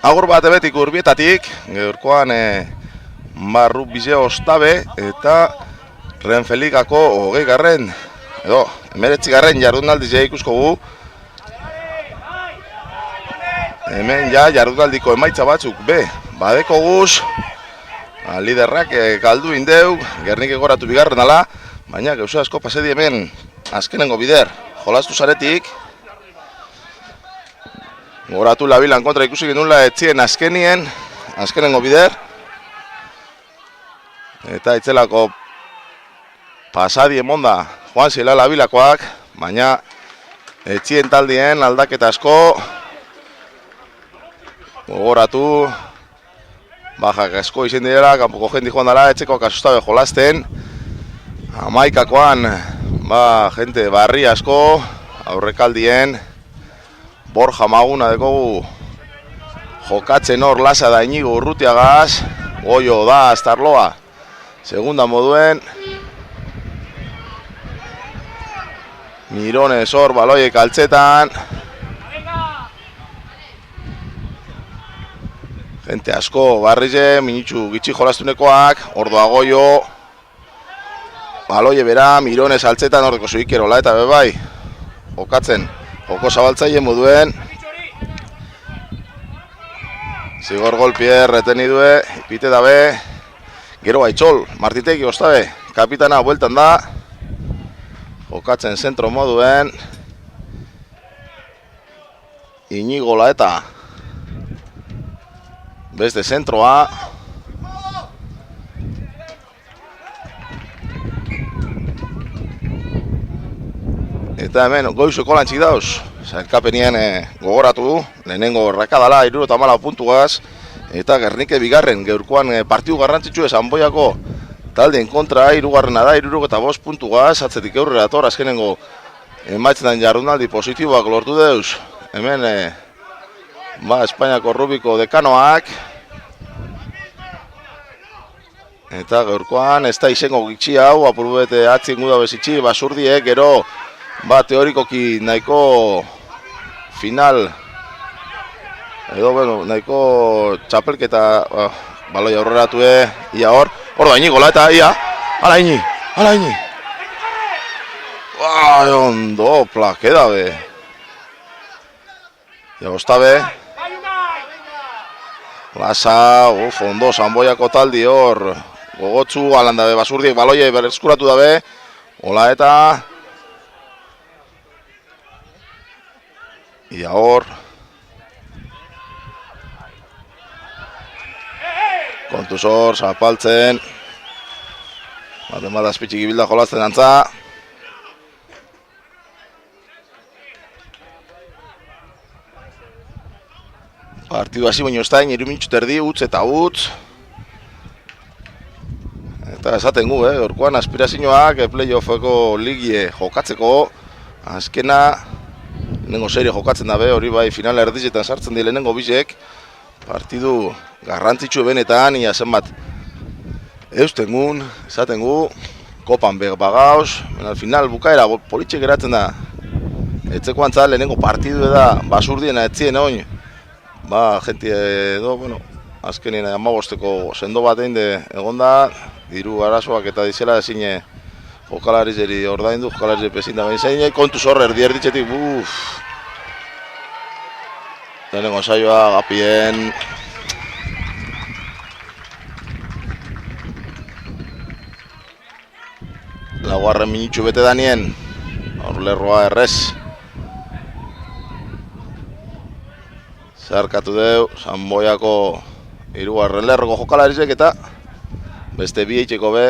Agur bat ebetik Urbietatik, gaurkoan barru bize ostabe eta Renfelikako 20. edo 19. jardunaldiz ikusko gu. Hemen ja jardunaldiko emaitza batzuk badeko guz. Liderrak galdu indeu, Gernik egoratu bigarren ala, baina gauza asko pasedi hemen azkenengo bider jolastu zaretik. Goratu labilan kontra ikusi genula etzien azkenengo bider. Eta itzelako pasadi emonda joan zela labilakoak, baina etzien taldien aldaketa asko. Gogoratu, bajak asko izin direla, kanpoko jendi joan dela, etxeko kasustabe jolasten. Amaikakoan, jente barri asko, aurrekaldien. Borja Maguna dekogu jokatzen hor lasa da Inigo Urrutiagaz. Goio da Astarloa segunda moduen. Mirones hor baloiek altzetan. Gente asko barrize, minitxu gitxi jolastunekoak. Ordoa Goio. Baloie bera, Mirones altzetan horreko zuikerola eta bebai. Jokatzen. Joko zabaltzaile moduen. Zigor golpie reteni due, ipite dabe. Gero Aitzol, Martitegi ostabe, kapitana bueltan da. Jokatzen zentro moduen. Inigo Laeta. Beste zentroa. Eta hemen goizeko lantzik dauz. Zailkapenien gogoratu du. Lehenengo errakadala 74 puntuaz. Eta Gernike bigarren. Gaurkoan partiu garrantzitsu Sanboiako taldeen kontra. 3. da 75 puntuaz. Atzetik aurrera ator azkenengo emaitzetan jardunaldi positiboak lortu deuz. Hemen Espainiako Rubiko dekanoak. Eta gaurkoan ez da izango gitxi hau. Apurubete atzien guda bezitxi. Basurdiek gero teorikoki nahiko final edo nahiko txapelketa baloi aurreratue ia hor da Inigo Laeta ia ala Ini ondo plakeda be ia ostabe lasa ondo Sanboiako taldi hor gogotzu alanda be Basurdiek baloie bereskuratu dabe Olaeta ia hor kontuz hor, zapaltzen bat azpitxik ibilda jolazten antza partidu hasi baino estain, 3 minutu terdi, utz eta utz eta esaten gu, orkoan aspirazioak playoffeko ligie jokatzeko azkena lehenengo serie jokatzen dabe, hori bai final erdizetan sartzen di lehenengo bizek. Partidu garrantzitsu benetan, ia zenbat eustengun, esaten gu, kopan bagauz, al final bukaera politxe geratzen da. Etzeko antza lehenengo partidu da Basurdiena etzien oin. Jenti edo, azkenien 15eko sendo bat egin egon da, diru arazoak eta dizela ezin jokalarizeri ordaindu, jokalarizeri pezin da behin zein, kontuz horre erditzetik, lehenengo saioa, gapien, Laugarren minutxu bete danien. Hor lerroa errez. Zeharkatu deu, Sanboiako hirugarren lerroko jokalarizek eta beste bi eitxeko be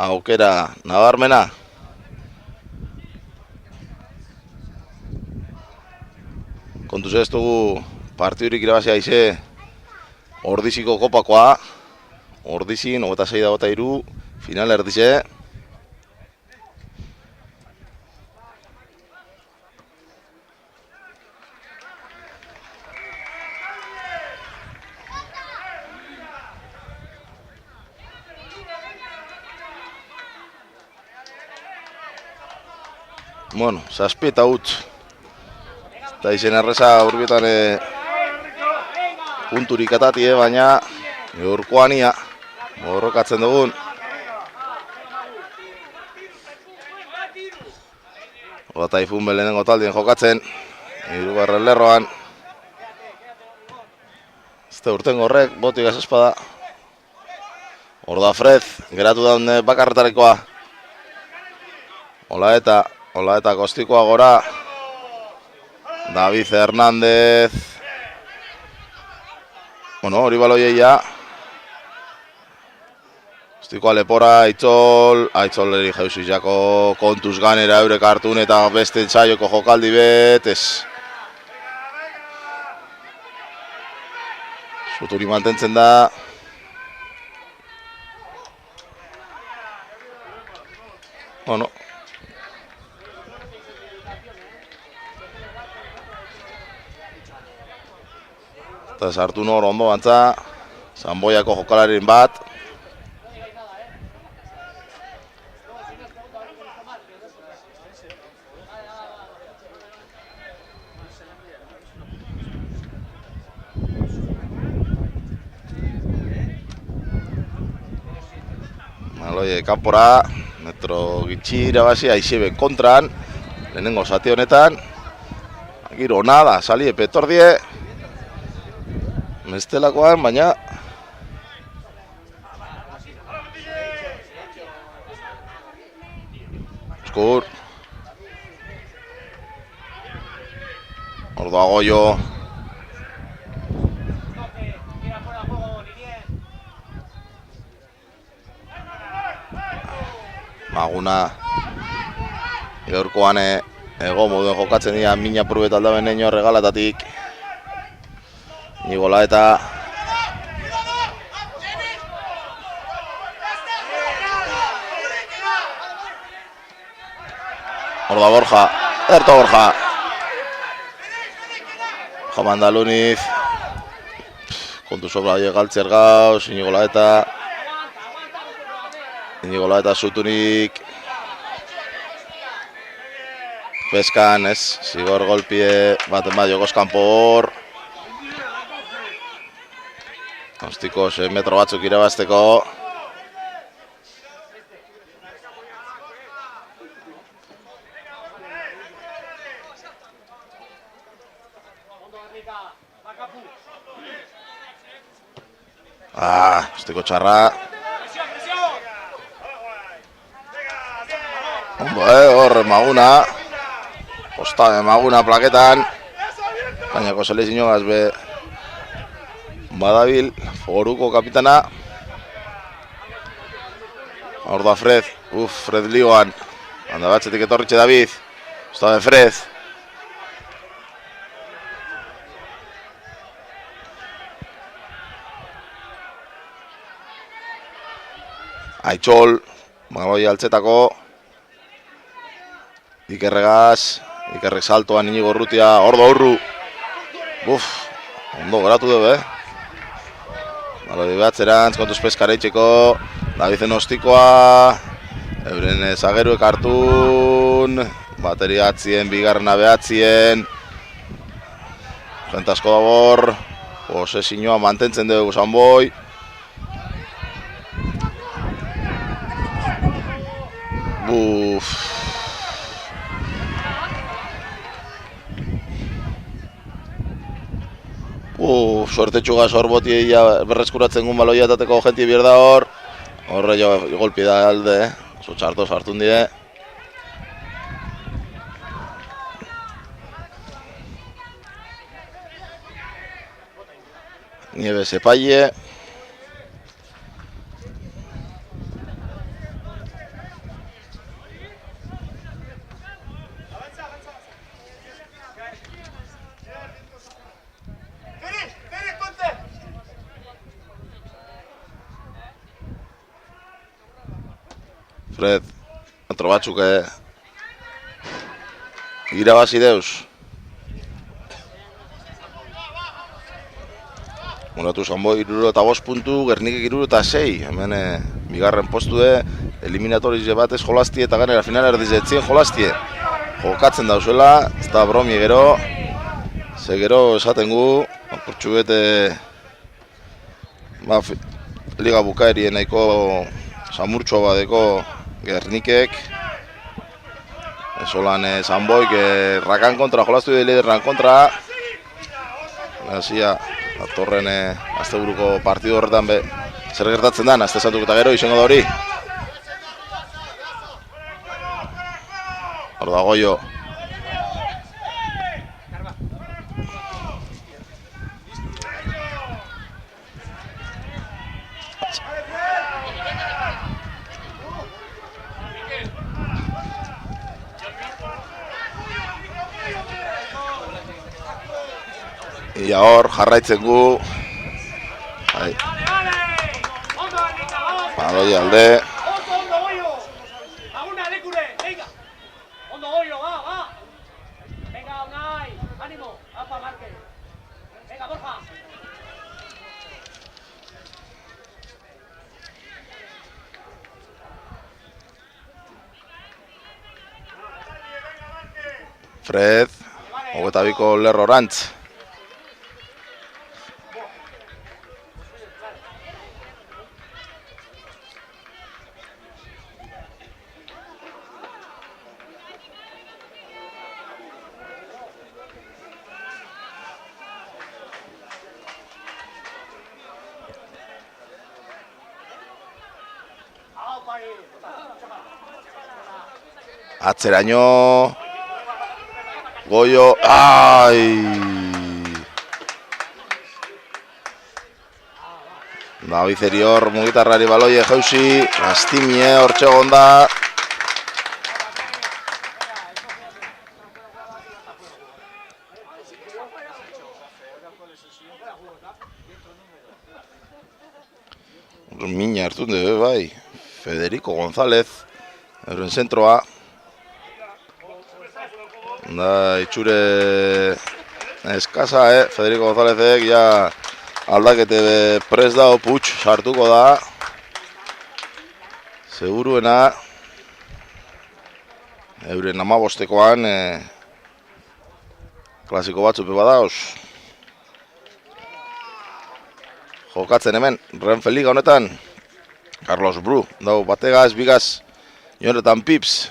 aukera nabarmena. Kontuz ez dugu partidurik irabazi aize Ordiziko kopakoa. Ordizin, 26-23, final erdize. Bueno, zazpi eta utz. Eta izen erreza urbietan punturik atatie, baina gaurkoan ia borrokatzen dugun. Taifun lehenengo taldien jokatzen, hirugarren lerroan. Este urtengo horrek, botik az espada. Hor da Fred, geratu daun bakarretarekoa. Ola eta kostikoa gora. David Hernández. Bueno, hori baloiei ja. Kostikoa lepora, Aitzol jeusizako kontuz ganera eurek hartun eta beste entzaioko jokaldi bet, ez. Zuturi mantentzen da. Bueno. Eta sartu nor ondo bantza, Sanboiako jokalarin bat. Maloie kanpora, metro gitxi irabazi, Aixebe kontran, lehenengo zati honetan. Giro nada, salie petordie. Mestelakoan, baina Eskur Hor dago jo Maguna gaurkoan ego moduen jokatzen dira mina probet aldaben neño regalatatik. Nigola eta hor da Borja, Erto Borja. Jamandaluniz. Kontu sobra galtzer gauz, Nigola eta Zutunik. Peskan, ez, zigor golpie, baten bat jokoz kanpo hor. Ostiko, 6 metro batzuk irabazteko. Ostiko txarra. Hor, Maguna. Posta Maguna plaketan. Bainako selezioaz be badabil, foruko kapitana. Hor da Fred, Fred lioan. Handa batzetik etorritxe David. Osta de Fred. Aitzol, baloi altzetako. Ikerrek saltoan Inigo Urrutia, hor da Urru. Ondo geratu dugu, baloi behatzerantz, kontuz Peskara itxeko. Davizen ostikoa. Euren zageruek hartun. Bateria atzien, bigarrena behatzien. Gente asko dabor. Posesioa mantentzen dugu Sanboi. Suerte txugaz hor boti berreskuratzen gun baloia etateko jentie bierda hor. Horre jo golpi da alde, oso txarto sartun die. Nieves epaile. Fred, metro batzuk irabazi deuz. Moratu Sanboi 65 puntu, Gernikek 66. Hemen bigarren postu eliminatoriz batez jolaztie eta ganera final erdizetzien jolaztie. Jokatzen dauzuela, ez da bromi gero. Ze gero esaten gu, apurtxu bete liga bukaerien nahiko samurtxo badeko Gernikek. Esolan Sanboik Rakan kontra, jolaztu de liderran kontra. Hasia, datorren asteburuko partidu horretan zer gertatzen den, aste santuk eta gero izango da hori. Hor da Goio. Ia hor, jarraitzen gu. Baloi alde. Fred, 22ko lerro orantz. Atzeraino Goio, David hor mugitarrari baloie jauzi, Astimie hortxe gonda. Mina hartu dugu, bai, Federico González, euren zentroa. Da, itxure eskasa, Federico Gonzálezek, ja aldakete prest dao, putx sartuko da. Seguruena, euren 15koan klasiko batzupe badaoz. Jokatzen hemen, Renfe Liga honetan, Carlos Bru, dau bategaz, bigaz, Jonathan Pips.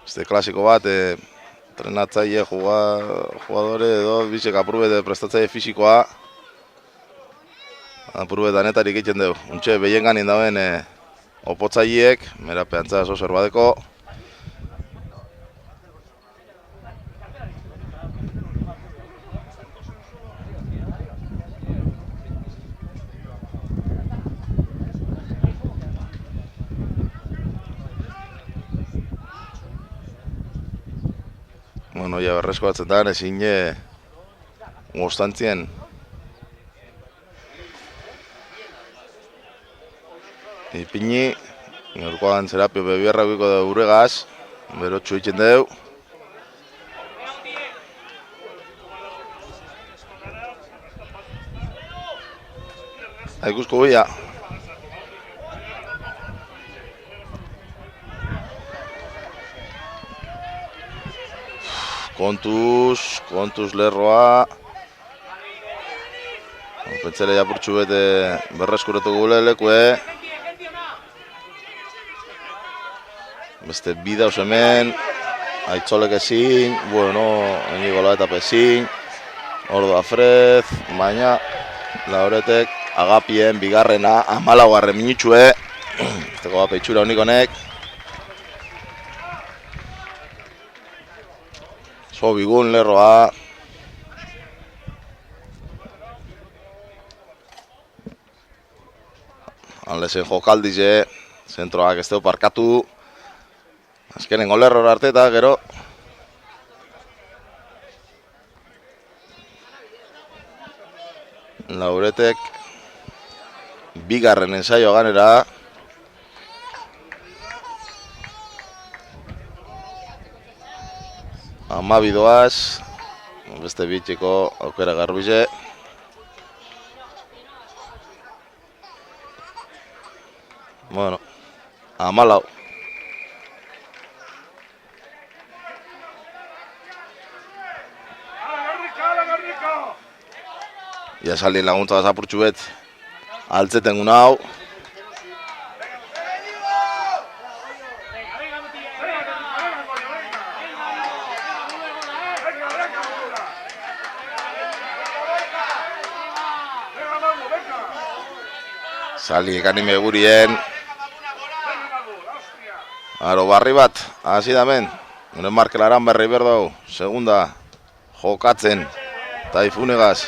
Este klasiko bat, entrenatzaile, jugadore edo bizek apurbe prestatzaile fisikoa. Apurbe danetarik egiten dugu. Untxe, behien ganin dauen opotzaileek, merape antza oso zerbadeko. Bueno, ja berrezko batzetan ezin goztantzien ipini, gaurkoan zerapio bebiarra guiko da uregaz, berotxu itzen deu. Ikusko guia. Kontuz lerroa. Pentsele japurtxu bete berreskuretu gule lekue. Beste bidauz hemen. Aitzolek ezin. Bueno, enigola eta pezin. Ordo Fred, baina Lauretek agapien bigarrena 14. minutxue. Ezteko gape itxura honik honek. Bigun lerroa. Anlesen jokaldize, zentroak ez dugu parkatu. Azkenen golerror arte eta gero. Lauretek bigarren ensaio ganera. Amabidoaz, beste bitxiko aukera garbize. Bueno, amalau. Ya salien laguntza bazapurtxu bet, altzeten guna hau. Saliek anime gurien. Aro barri bat, hasi da hemen. Unen markelaran berri berdau, segunda jokatzen, Taifunegaz.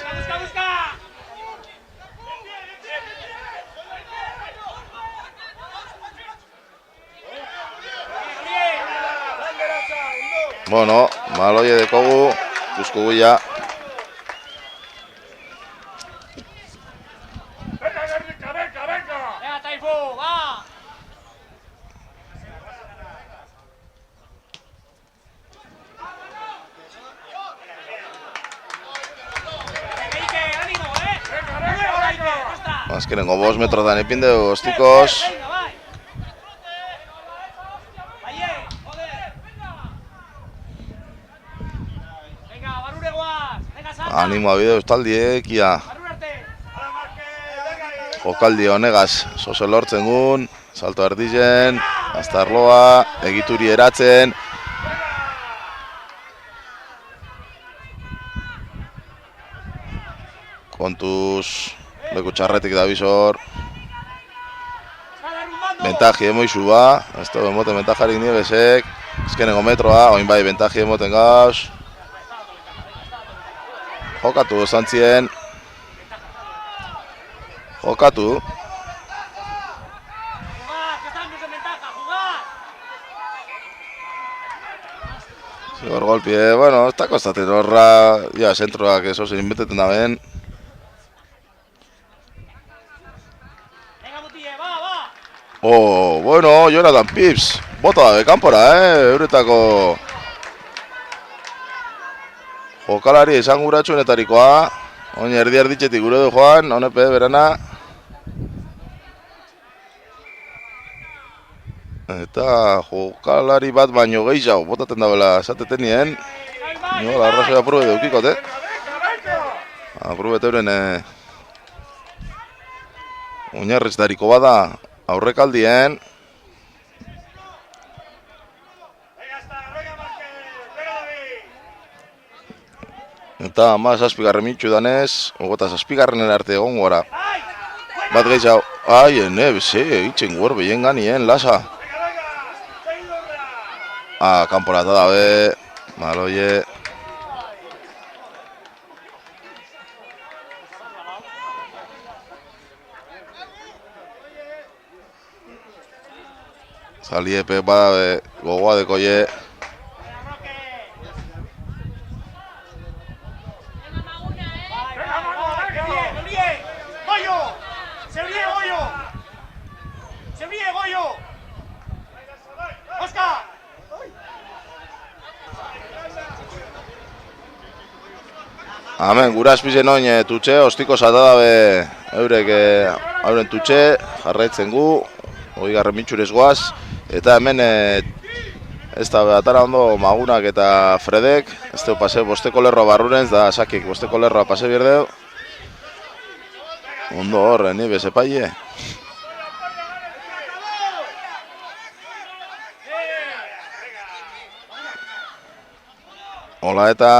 Bueno, maloie dekogu, ikusko guia. Azkenengo 5 metrotan ipinde ostikoz. Animoa bideo estaldiek, ia. Jokaldi honegaz, sozo lortzen gun, salto erdizen, aztarloa, egituri eratzen. Kontuz, leku txarretik da bizor. Bentaji emoizu ba, ez da emoten bentajarik niebesek. Ezkenengo metroa, oin bai bentaji emoten gauz. Jokatu zantzien. Jokatu. Zigor golpie, bueno, ez da kostaten horra, ja, zentroak eso zen inbeteten da ben. Oh, bueno, Jonathan Pips, bota da kanpora, euretako jokalari izan guratxuenetarikoa. Oin erdi erditxetik gure du joan, honepe berana. Eta jokalari bat baino gehiago, botaten dabela esateten nien. Nola, arrazoia aprube deukikote. Aprube teuren oinarriztariko bada aurrekaldien. Eta 17 minutxu danez, 27 arte egon gora. Bat gehiago, ai, itxen guer behien ganien, lasa. Kanporata dabe, maloie. Saliepe badabe, gogoa dekoie. Hemen, gura azpizen oin tutxe, ostiko zata dabe eurek hauren tutxe, jarraitzen gu, 20 mintxurez goaz, eta hemen ez da atara ondo Magunak eta Fredek, ez dugu pase bosteko lerroa barrurentz, da sakik bosteko lerroa pase bierdeu. Ondo horre, ni bezepaile. Hola eta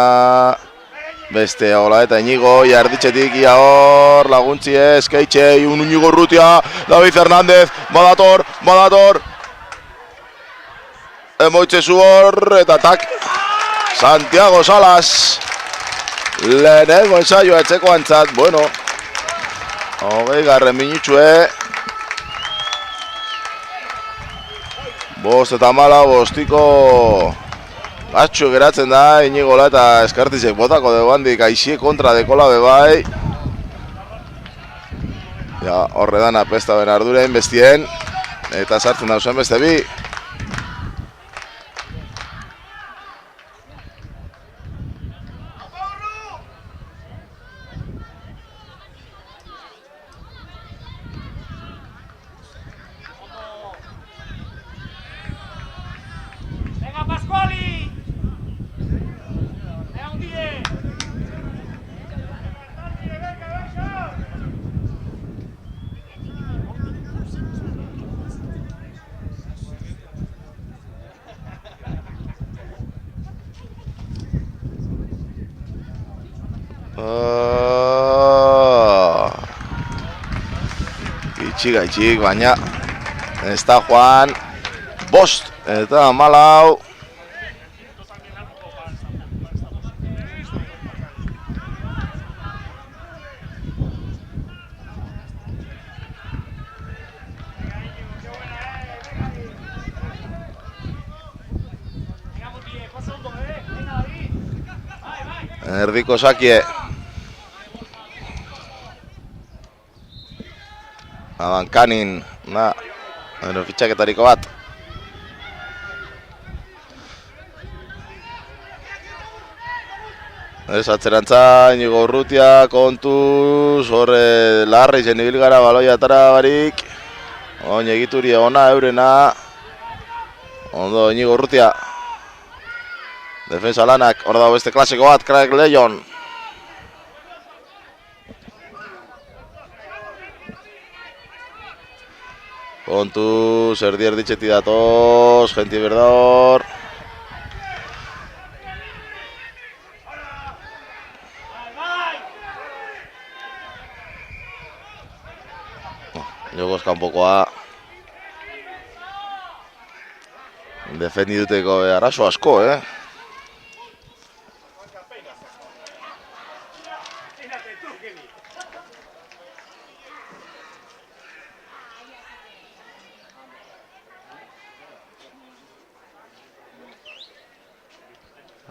beste, hola eta Inigo, jarditxetik ia hor, laguntzie, eskaitxe, Inigo Urrutia, David Hernández, badator, emoitzezu hor, eta tak, Santiago Salas, lehenengo ensaioa etxeko antzat, bueno, 20 minutxue, Bost eta mala, bostiko gatxo geratzen da, Inigola eta Eskartizek botako dugu handik, aixie kontra dekola bebai. Ja, horre dan apesta ben ardurein bestien, eta sartzen dauzen beste bi. Gaitxik, baina ez da joan. Bost eta malau. Erdiko sakie. Abankanin, fitxaketariko bat. Ez atzerantza, Inigo Urrutia, kontuz, horre larri zen ibil gara baloia atara barik. Oin egituria ona, eurena. Ondo, Inigo Urrutia. Defensa lanak, hor dago beste klasiko bat, Craig Leon. Kontuz, erdi-erditxeti datoz, genti berdor. Jogoz kanpokoa. Defendi duteko arazo asko,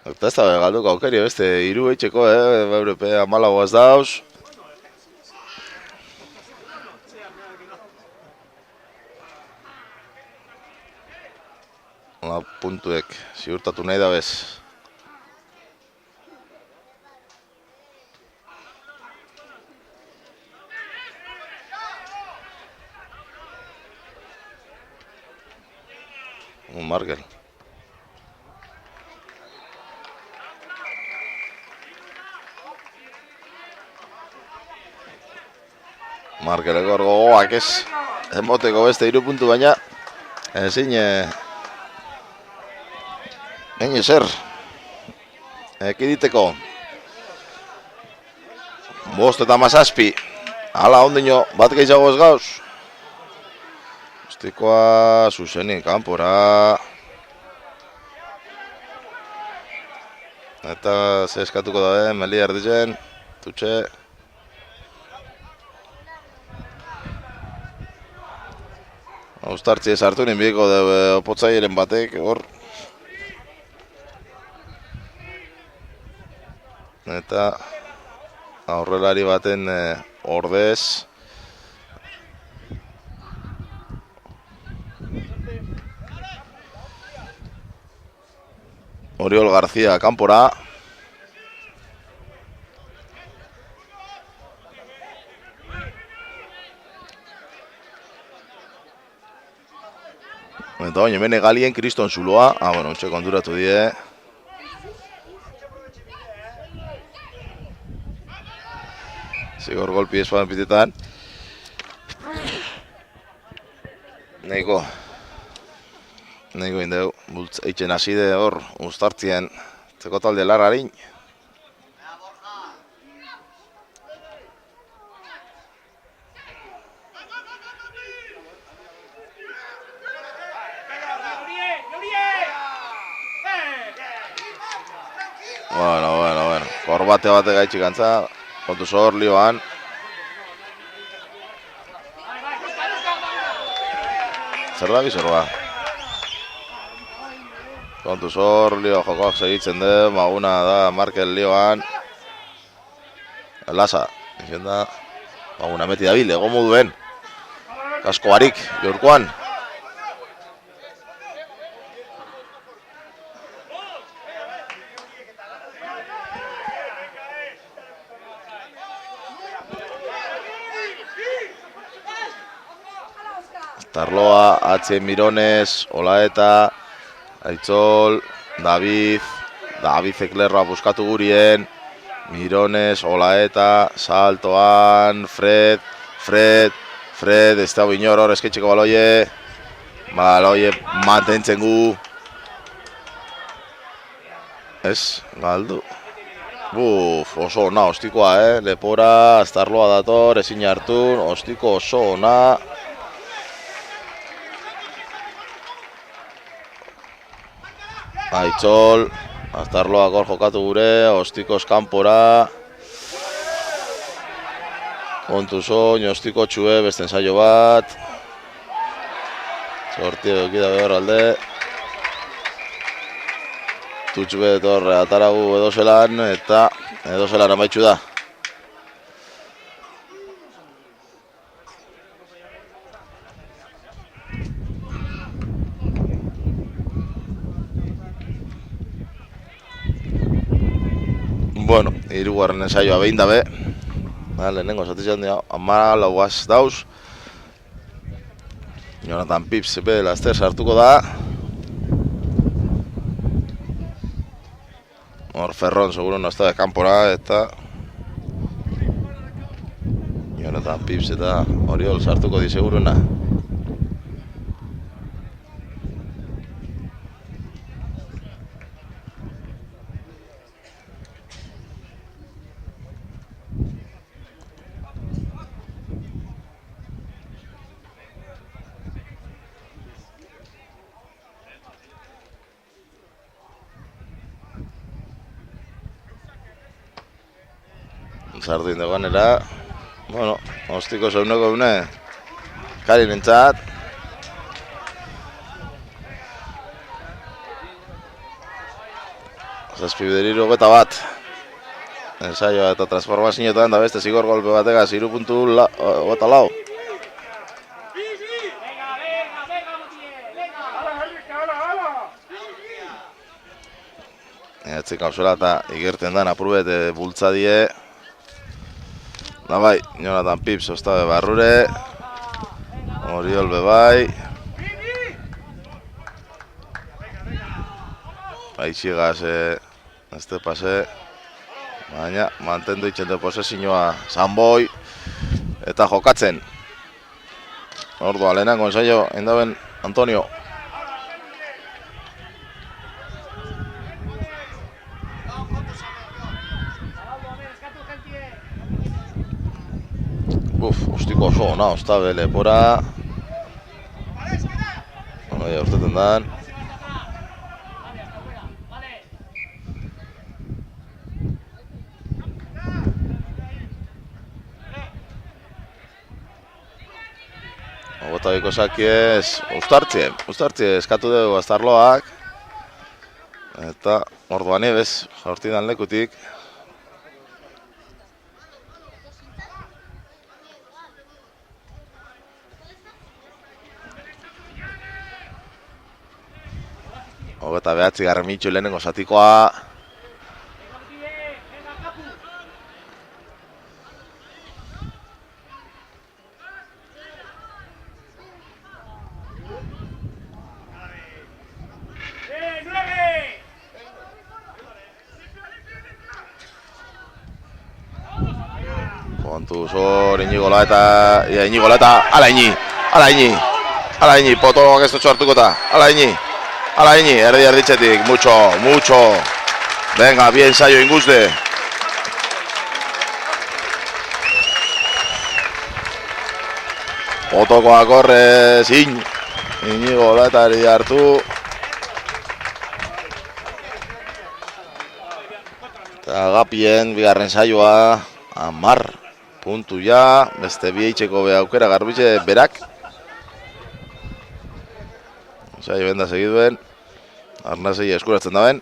Eta ez da galduko aukeri beste hiru eitxeko, Europe 14 dauz. Puntuek ziurtatu nahi da bez. Markel. Markeleko gogoak ez emoteko beste 3 puntu baina ezin ezer ekiditeko. Bost eta mazazpi hala ondino bat gehiago ez gauz. Ostikoa zuzenin kanpora eta ze eskatuko da Meli erdizen tutxe. Austartzi ez hartu ninbiko opotzaieren batek, hor. Eta aurrelari baten ordez. Oriol García kanpora. Eta oin, hemen egalien Kriston Zuloa. Bueno, ontxe konturatu die. Zigor golpi espadan pitetan. Neiko indeu, bultz eitzen haside hor, ustartzien, zeko talde larrarin. Bueno, korbate bate gaitxik antza, kontuz hor lioan. Zer da bizorba? Kontuz hor, lio jokoak segitzen den, maguna da Markel lioan. Lasa, izen da, maguna meti dabil, egon moduen. Kasko barik, jorkoan. Tarloa, Atzen Mirones, Olaeta, Aitzol, David Eklerroa buskatu gurien, Mirones, Olaeta, saltoan, Fred, ez da inor hor esketxeko baloie mantentzen gu. Ez, galdu. Oso ona, ostikoa, Lepora, Aztarloa dator, ezin hartun, ostiko oso ona. Aitzol, Aztarloak hor jokatu gure, ostikoz kanpora. Kontuz oin, ostiko txue, beste ensaio bat. Sorti edukida behar alde. Tutxube etorre ataragu edozelan, eta edozelan amaitxu da. Bueno, hirugarren ensaioa behin dabe. Lehenengo zatizan dira, 14 dauz. Jonathan Pips laster sartuko da. Hor Ferron seguro no está de kanpora eta Jonathan Pips eta Oriol sartuko di seguruna. Sartu indagoanera, bueno, ostiko zeuneko une, kari nintzat. Zazpibideriru bat. Ensaioa eta transformazioetan da beste zigor golpe bategaz, 3.4. Etzik hausuela eta igerten dan apurubet bultzadie. Da bai, Jonathan Pips ostabe barrure. Oriol bebai. Aixigaz este pase. Baina, mantendu itxente posesiñoa Sanboi. Eta jokatzen. Ordua, lehenango ensaio, endaben Antonio. Ostiko oso ona, ostabe Lepora. Baina, urteten dan. Ogotabiko sakiez, ustartzie eskatu dugu Aztarloak. Eta orduan ebez, jaurtidan lekutik. Hogeta behatzi garmitxu lehenengo zatikoa. Kontuz hor, Iñigola eta ala Iñi, potoak ez dutxo hartuko eta, ala Iñi, erditzetik, mucho. Venga, bien saio inguzde. Potokoak horrez, Iñigola eta erdi hartu. Eta Agapien, bigarren saioa, 10 puntu ja, beste bieitzeko aukera garbitze berak. Saio benda segiduen, Arnazei eskuratzen daben.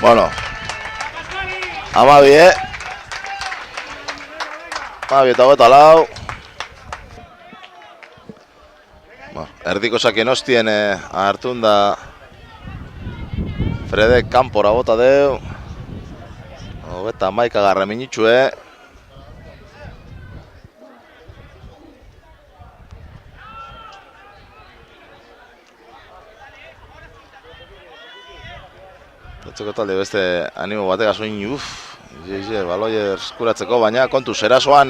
Bueno, Amabi, Amabi eta hogeita lau. Erdiko sakien hostien hartun da Fredek kanpora bota deu. Hogeita hamaika garra minitxue. Etzeko talde beste animo batek azoin, baloie eskuratzeko, baina kontu zerasoan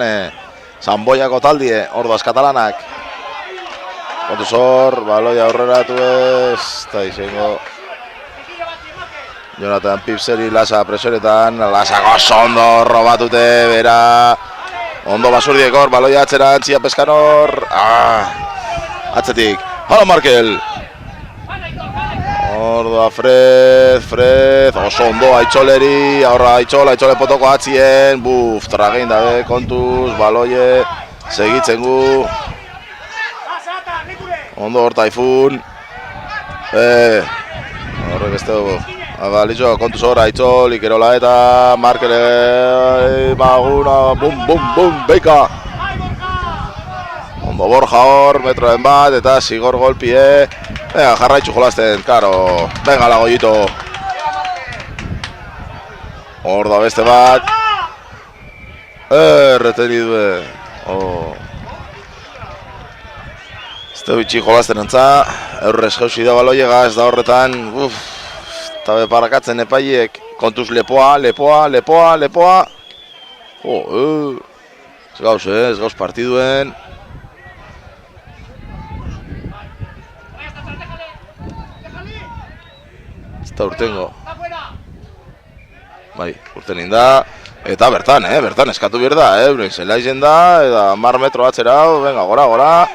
Zanboiako taldie, ordoaz katalanak. Kontu zor, baloia aurreratu ez, eta izango Jonathan Pipseri Lasa presoretan, Lasa gozo ondo robatute, bera ondo basurdiekor, baloia atzera antzia peskanor, atzetik, hala Markel. Ordoa Fred, oso ondo Aitzoleri, aurra Aitzole potoko atzien, tragein dabe, kontuz, baloie, segitzen gu. Ondo hor Taifun. Horrek ez dugu. Balitxo, kontuz hor Aitzol, Ikerola eta Markele, Maguna, bum, beika. Ondo Borja hor, metroen bat, eta Sigor golpie. Venga, jarraitzu jolazten, karo. Venga, lagollito. Hor da beste bat. Retenidue. Este bitxi jolazten entza. Eurrez jauzi da baloie gaz da horretan. Eta beparakatzen epaiek. Kontuz lepoa. Ez gauz partiduen. Eta urtengo. Bai, urten inda. Eta bertan eskatu behar da, zela izen da, eta 10 metro atzera, venga, gora.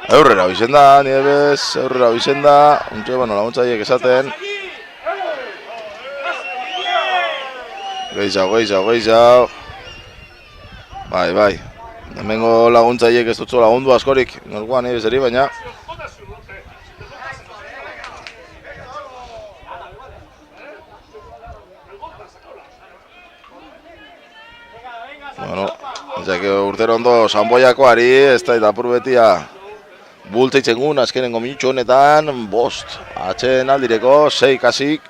Aurrera bizen da, Nieves, aurrera bizen da. Untxe, laguntzaiek esaten. Gehiago. Bai. Hemengo laguntzaiek ez dutzu lagundu askorik, nolkoan Nieveseri, baina. Urtero ondo Zanboiakoari, ez da eta apur betia bultzeitzen gun, azkenengo minutxo honetan, 5 atxen aldireko, 6 kasik.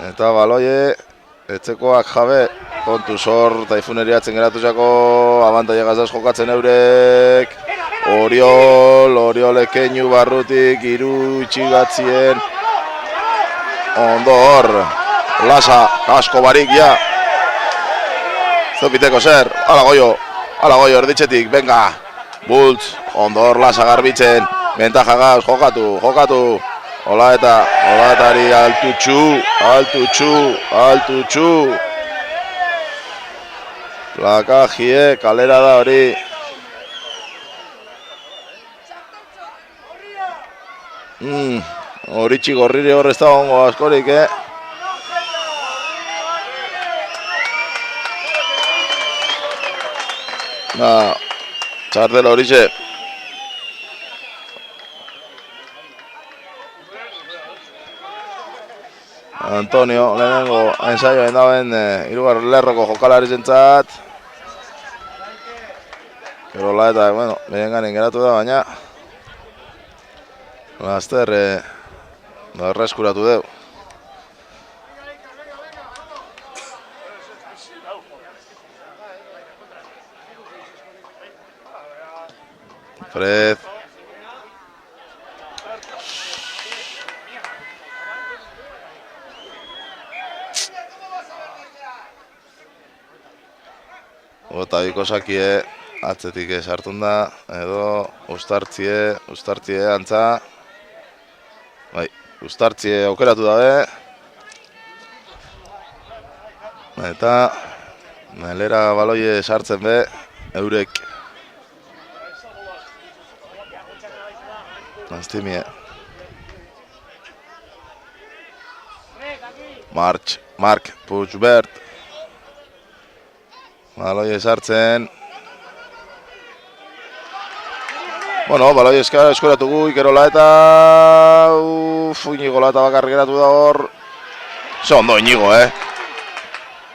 Eta baloie, etzekoak jabe, kontu zor, Taifuneriatzen geratuzako, abantaia gazaz jokatzen eurek. Oriol ekeinu barrutik, iru itxigatzien. Ondo hor, Lasa, asko barik, ja. Zopiteko zer, ala goio erditzetik, venga. Bultz, ondo hor Lasa garbitzen, bentaja gaz, jokatu. Olaetari altutxu. Plakajie, kalera da hori. Horitxi gorriri hor ez da ongo askorik, Txartel horitxe. Antonio, lehenengo ensaioa indaben, irugar lerroko jokalari zentzat. Kerola eta, behen ganin geratu da, baina Laster, erreskuratu deu. Fred. Eta biko sakie atzetik sartun da, edo Uztartzie antza. Bai, Uztartzie aukeratu dabe. Eta Melera baloie sartzen be, eurek. Nastimie. Mark Puigvert. Baloie sartzen. Bueno, baloie eskoratugu Ikerola eta... Inigo eta bakarrik geratu da hor. Ze ondo Inigo,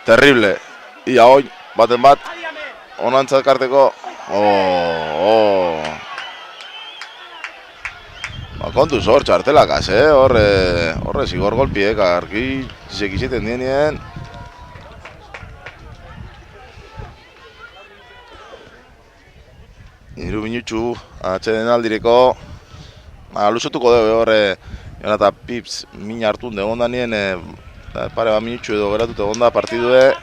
Terrible. Ia oin, baten bat. Onantzat karteko. Kontuz hor txartelakaz, horre zigor golpiek, argi zekizeten dienien. Iru minutxu, atxeden aldireko. Luzotuko dugu horre, Jonata Pips min hartun degonda nien, pare bat minutxu edo geratut egonda partidue.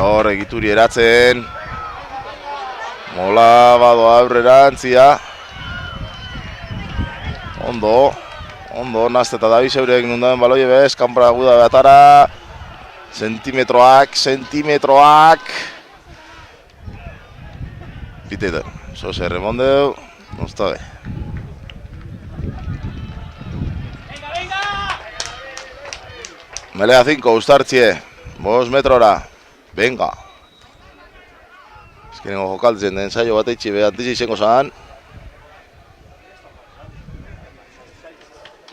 Hor egituri eratzen. Mola badoa aurrerantzia. Ondo, nazteta Davis eurek nundaben baloie bez, kanpora guda behatara. Sentimetroak. Piteta, Sose remondeu, nostabe. Melea 5, Uztartzie, 5 metrora. Venga. Ezkenengo jokaltzen den ensaio bat eitxi behantizia izango zan.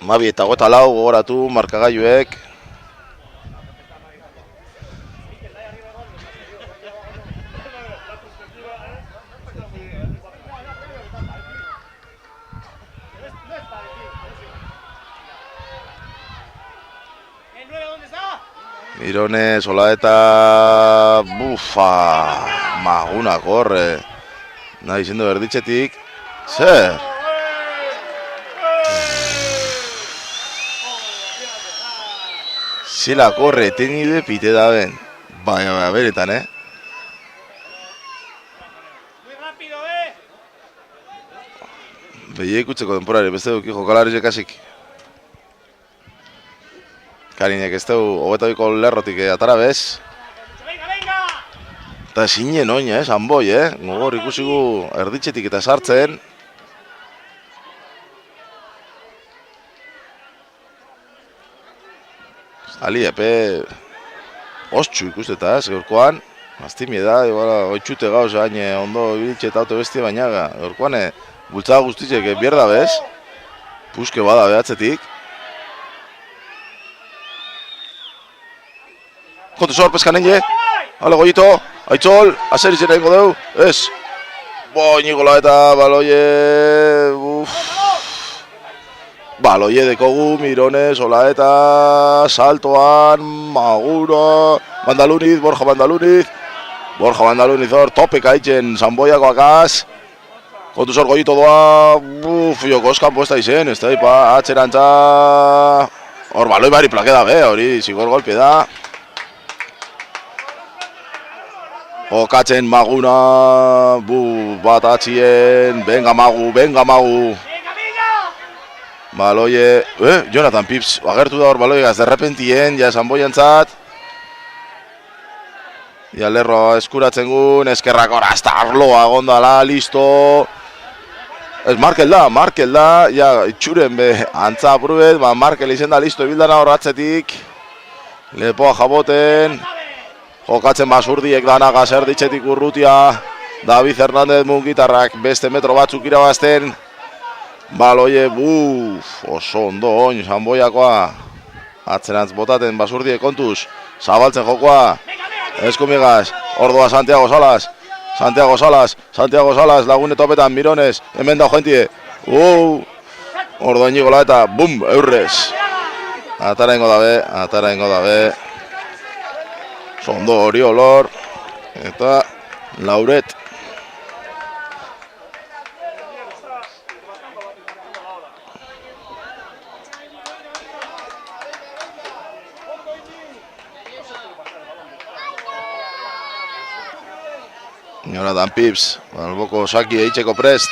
Mabi eta 24 gogoratu markagailuek. Mirone, Sola eta Magunak horre. Nahi zindu berditxetik. Zer? Zela korre, tenide pite da ben. Baina, beretan, Behiek utzeko temporari, beste duki jokalariek hasik. Karinek ez dugu, hogetabiko lerrotik atara bez. Eta zinen oin, Sanboi, Gogor ikusigu erditxetik eta sartzen. Ali, epe... Ostxu ikusteta, gaurkoan. Aztimie da, oitxute gauz, ondo ibiltxe eta auto bestia baina. Gaurkoan, bultzaga guztitzek bierda bez. Puske bada behatzetik. Kontu zor, peskan enge. Ale, gollito. Aitzol, azeritzen egingo deu. Ez. Inigola eta baloie... Baloie dekogu, Mirone, Sola eta... Saltoan, Magura... Bandaluniz, Borja Bandaluniz. Borja Bandaluniz hor, topek haitzen, Sanboiako akaz. Kontu zor, gollito doa... Jokoskan puesta izen, ez da, atxerantza... Hor, baloi bari plakeda be, hori, zigor golpe da. Jokatzen Maguna, bat atxien, venga Magu. Baloie, Jonathan Pips, agertu da hor baloiegaz, derrepentien, ja Sanboiantzat. Ja lerro eskuratzen gun, eskerrak horazta arloa gondala, listo. Ez Markel da, ja itxuren be, antza apurubet, Markel izen da, listo, ibildana horratzetik. Lepoa jaboten. Jokatzen Basurdiek danaga erditxetik urrutia. David Hernández Mungitarrak beste metro batzuk irabazten. Baloie, oso ondo oin, Sanboiakoa. Atzerantz botaten Basurdiek kontuz. Zabaltzen jokoa. Eskumigaz, ordoa Santiago Salas, lagune topetan, Mirones, hemen da joentie. Ordoa Inigola eta, eurrez. Atara ingo dabe. Sondo hori olor. Eta Lauret. Jonathan Pips, alboko saki eitzeko prest.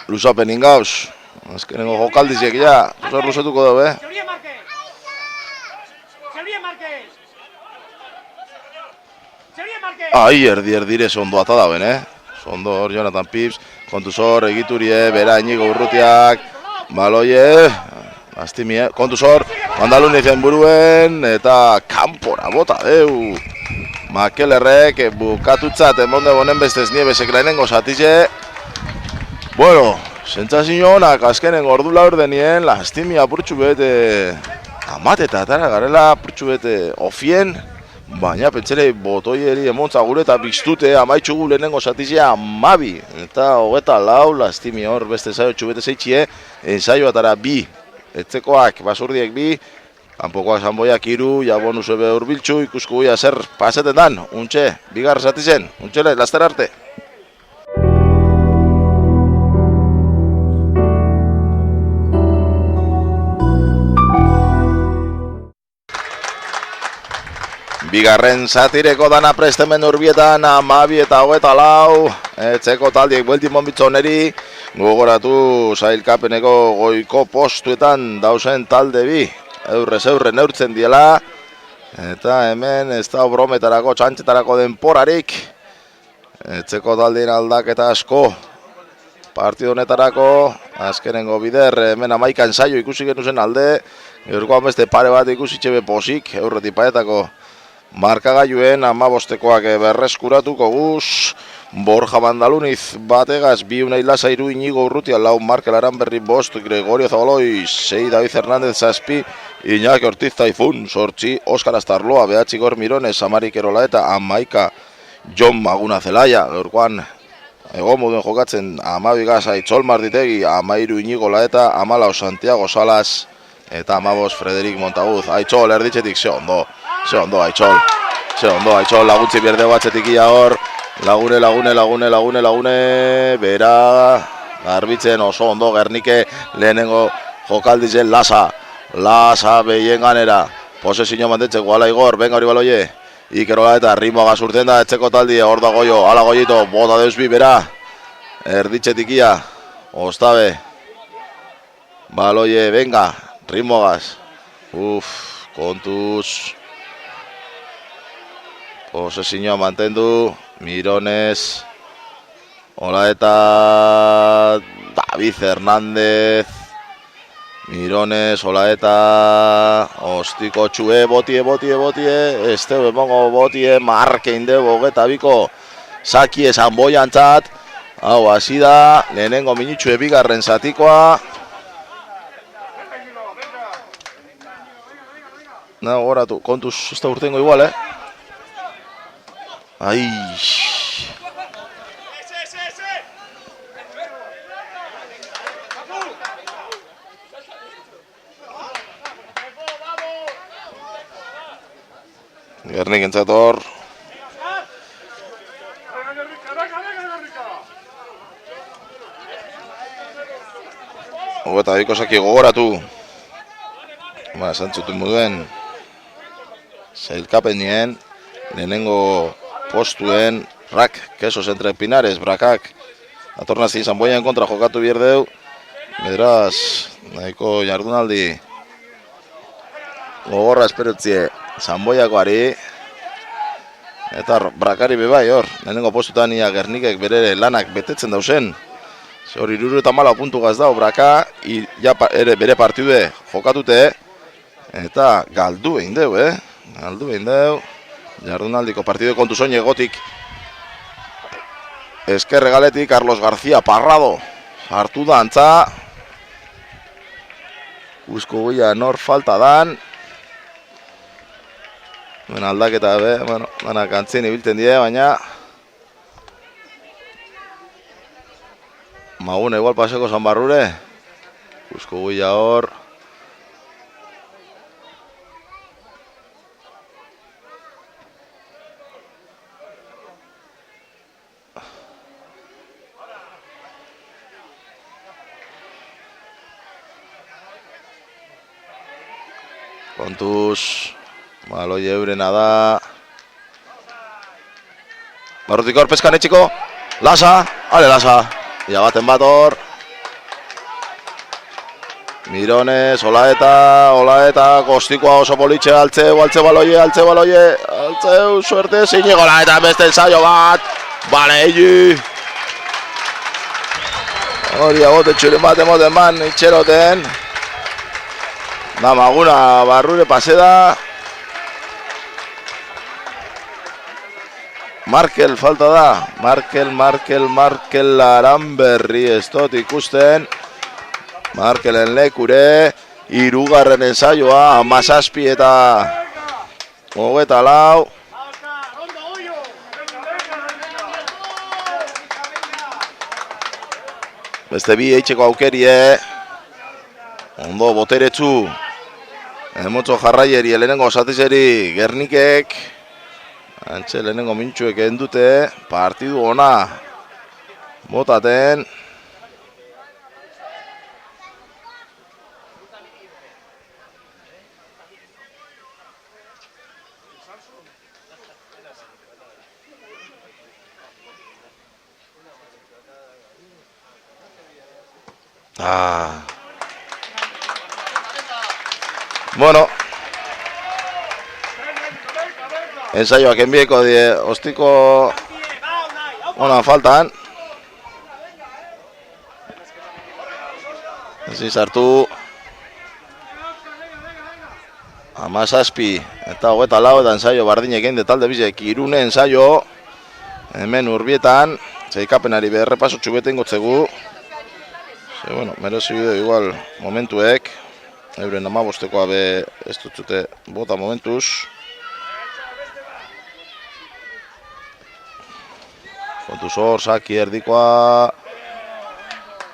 Luzapen ingauz. Azkenengo jokaldizek ja, zer luzatuko dabe. Ai, erdire sondo ata daben, Sondo hor Jonathan Pips, kontuzor, egiturie, bera Inigo Urrutiak, baloie, astimie, kontuzor, mandalun izen buruen, eta kanpora bota, Makelerrek bukatutzat emonde bonen bestez Niebesek lehenengo zatize. Bueno, sentsazio honak azkenen ordu laur denien, lastimia apurtxu bete amateta atara garela apurtxu bete ofien, baina pentsere botoieri emontza gure eta biztute amaitxugu lehenengo zatizea 12 eta 24 lastimia hor beste zaio txubete zeitxie, ensaio atara 2, etzekoak basurdiek 2, kanpokoak Sanboiak 3, ja bonus ebe urbiltxu, ikusko guia zer pasetetan, untxe, bigar zatizen, untxele, laster arte. Bigarren zatireko dana prestemen urbietan 12 eta 24, etzeko taldiek bueltin bonbitzoneri, gogoratu sailkapeneko goiko postuetan dausen talde bi, eurrez eurre neurtzen diela, eta hemen ez da brometarako txantxetarako denporarik, etzeko taldien aldaketa asko, partido honetarako, azkenengo bider, hemen 11 ensaio ikusi genuzen alde, gaurkoan beste pare bat ikusi txebe posik, eurreti paetako markagailuen 15koak berreskuratuko guz, Borja Bandaluniz bategaz, 2 Unai Lasairu, Inigo Urrutia, 4 Markel Aranberri, 5 Gregorio Zabaloi, 6 David Hernández, 7 Iñaki Ortiz Taifun, 8 Óscar Astarloa, 9 Igor Mirones, Amari Kerolaeta, 11 Jon Maguna Zelaya, gaurkoan egon moduen jokatzen 12 Gaza Itzol Marditegi, 13 Inigo Laeta, 14 Santiago Salas, eta 15 Frederik Montaguz. Aitzol erditzetik ze ondo Aitzol, laguntzi bierde batzetik ia hor, lagune, bera, garbitzen oso ondo Gernike lehenengo jokaldizen Lasa behien ganera, posesio mantetzeko ala Igor, venga hori baloie, Ikerola eta ritmoa gazurten da, etzeko taldi, hor da goio, ala goiito, bota deusbi bera, erditzetik ia, ostabe, baloie, venga, ritmo gaz, kontuz, posesioa mantendu, Mirones, hola eta David Hernández, Mirones, hola eta ostiko txue, botie, esteu emongo botie, markein debo, geta biko, Saki esan boiantzat, hau, hasi da, lehenengo minitxue bigarren zatikoa, na, goratu, kontuz, ez da urtengo igual, Ai. Gernik entzat hor. Eta biko Saki gogoratu. Zantzutun moduen. Zailkapenien. Lehenengo postuen, Rak, Kesos entre Pinares, Brakak, atornazi Sanboian kontra jokatu bierdeu, beraz, nahiko jardunaldi gogorra esperutzie Sanboiakoari, eta Brakari bebai hor, lehenengo postutan ia Gernikek bere lanak betetzen dausen, hor 74 puntu gaz dau Braka, bere partidude jokatute, eta galdu egin deu, jardunaldiko partidu kontu soin egotik eskerre galetik Carlos García Parrado hartu da antza usko goia nor falta dan aldaketa danak antzien ibiltzen die, baina Magune igual paseko San Barrure usko goia hor Kontuz, baloi eurena da. Barrutik hor peskan etxiko, Lasa, Lasa, ia baten bat hor. Mirones, Olaeta, kostikoa oso politxe, altzeu baloie, suerte, Zinigo Olaeta, beste ensaio bat, Baleiu. Hori agote txuren bat emoten ban, itxeroten. Damaguna, barrure paseda. Markel falta da, Markel Aranberri ez dut ikusten. Markelen lekure, hirugarren ensaioa, 17 eta 24. Beste bi eitxeko aukerie. Ondo boteretsu. Emotxo jarraieri, lehenengo satizeri, Gernikek. Antxe lehenengo mintxuek endute, partidu ona botaten. Bueno, ensaioak enbieko die, ostiko ona faltan. Ezin sartu. 17 eta 24 eta ensaio bardinek egin talde bizek. Irune ensaio, hemen Urbietan, zeikapenari berrepaso txubeten gotzegu. Bueno, merezi bideo igual momentuek, euren 15koa be ez dutxute bota momentuz. Kontuz hor, Saki erdikoa.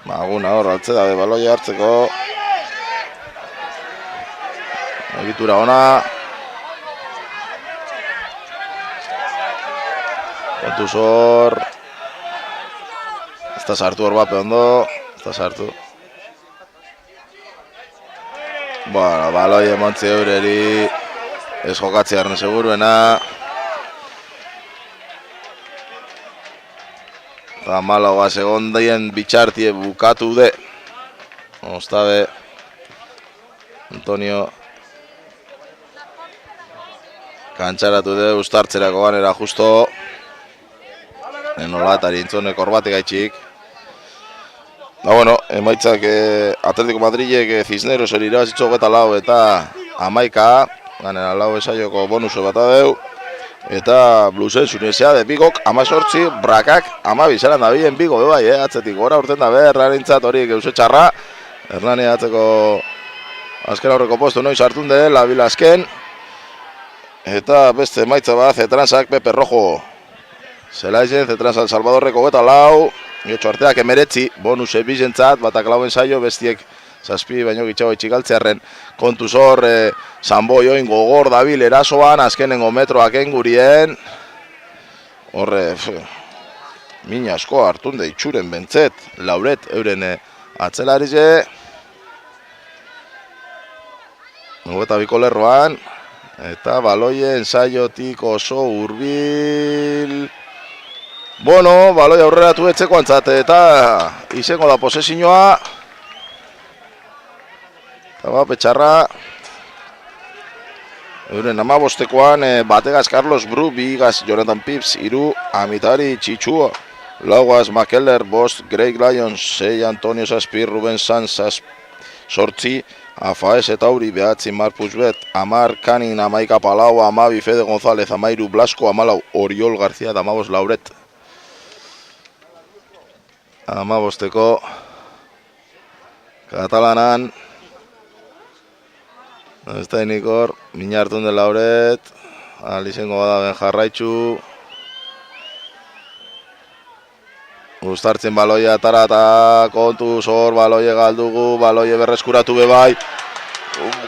Maguna hor, altze dabe baloia hartzeko. Egitura ona. Kontuz hor. Ez da sartu hor bape ondo. Ez da sartu. Bueno, baloi emontzi eureri. Ez jokatzi arne seguruena. Eta malagoa segondien bitxartie bukatu de. Ostabe. Antonio. Kantxaratu de, ustartzerako ganera justo. Enolatari intzoneko horbatek gaitxik. Bueno, emaitzak Atletico Madrilek Cisneros irabazitxo 24 eta 11. Ganera lau esaioko bonuso bat adeu. Eta Bluesen Universidad de Bigok 18, Brakak 12, zelan da bien Bigo bai, atzetik gora urten da Hernanintzat hori geuse txarra. Hernani atzeko azken aurreko postu noiz hartun de, labila azken. Eta beste emaitza bat, Zetransak Pepe Rojo. Zelaizen, Zetransak Salvadorreko 24, Iotxo arteak emeretzi, bonus ebizentzat, batak lauen saio, bestiek zazpi baino gitxago itxigaltzearen kontuz hor, Sanboi oin gogor dabil erasoan, azkenengo metroak engurien. Horre, min asko hartunde itxuren bentzet, Lauret euren atzelarize. 22 lerroan, eta baloie ensaiotik oso hurbil. Bueno, baloi aurreratu etzeko antzat, eta izango da posesioa. Eta petxarra. Euren 15koan, bategaz Carlos Bru, bigaz Jonathan Pips, 3, Amitari Txitxua, lauaz Makeller, bost Greg Lyons, 6 Antonio Zazpi, Ruben Sanz, 8 Afaez eta Auri, behatzi Mark Putzbet, 10 Kanin, 11 Palau, 12 Fede González, 13 Blasco, 14 Oriol García, 15 Lauret. 15ko Katalanan. Ez da inikor, mina hartun den Lauret. Alizengo bada ben jarraitxu. Gustartzen baloia tarata, kontuz hor, baloie galdugu, baloie berreskuratu bebai.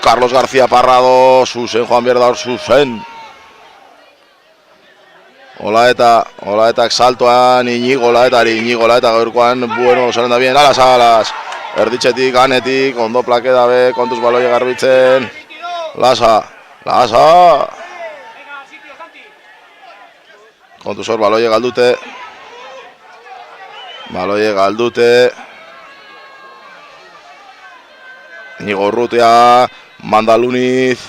Carlos García Parrado, zuzen joan behar da hor zuzen. Olaetak saltoan, Iñigo Olaeta gaurkoan, bueno, salen da bien, alas, erditxetik, ganetik, ondo plake dabe, kontuz baloie garbitzen. Lasa. Kontuz hor, baloie galdute. Inigo Urrutia, Mandaluniz.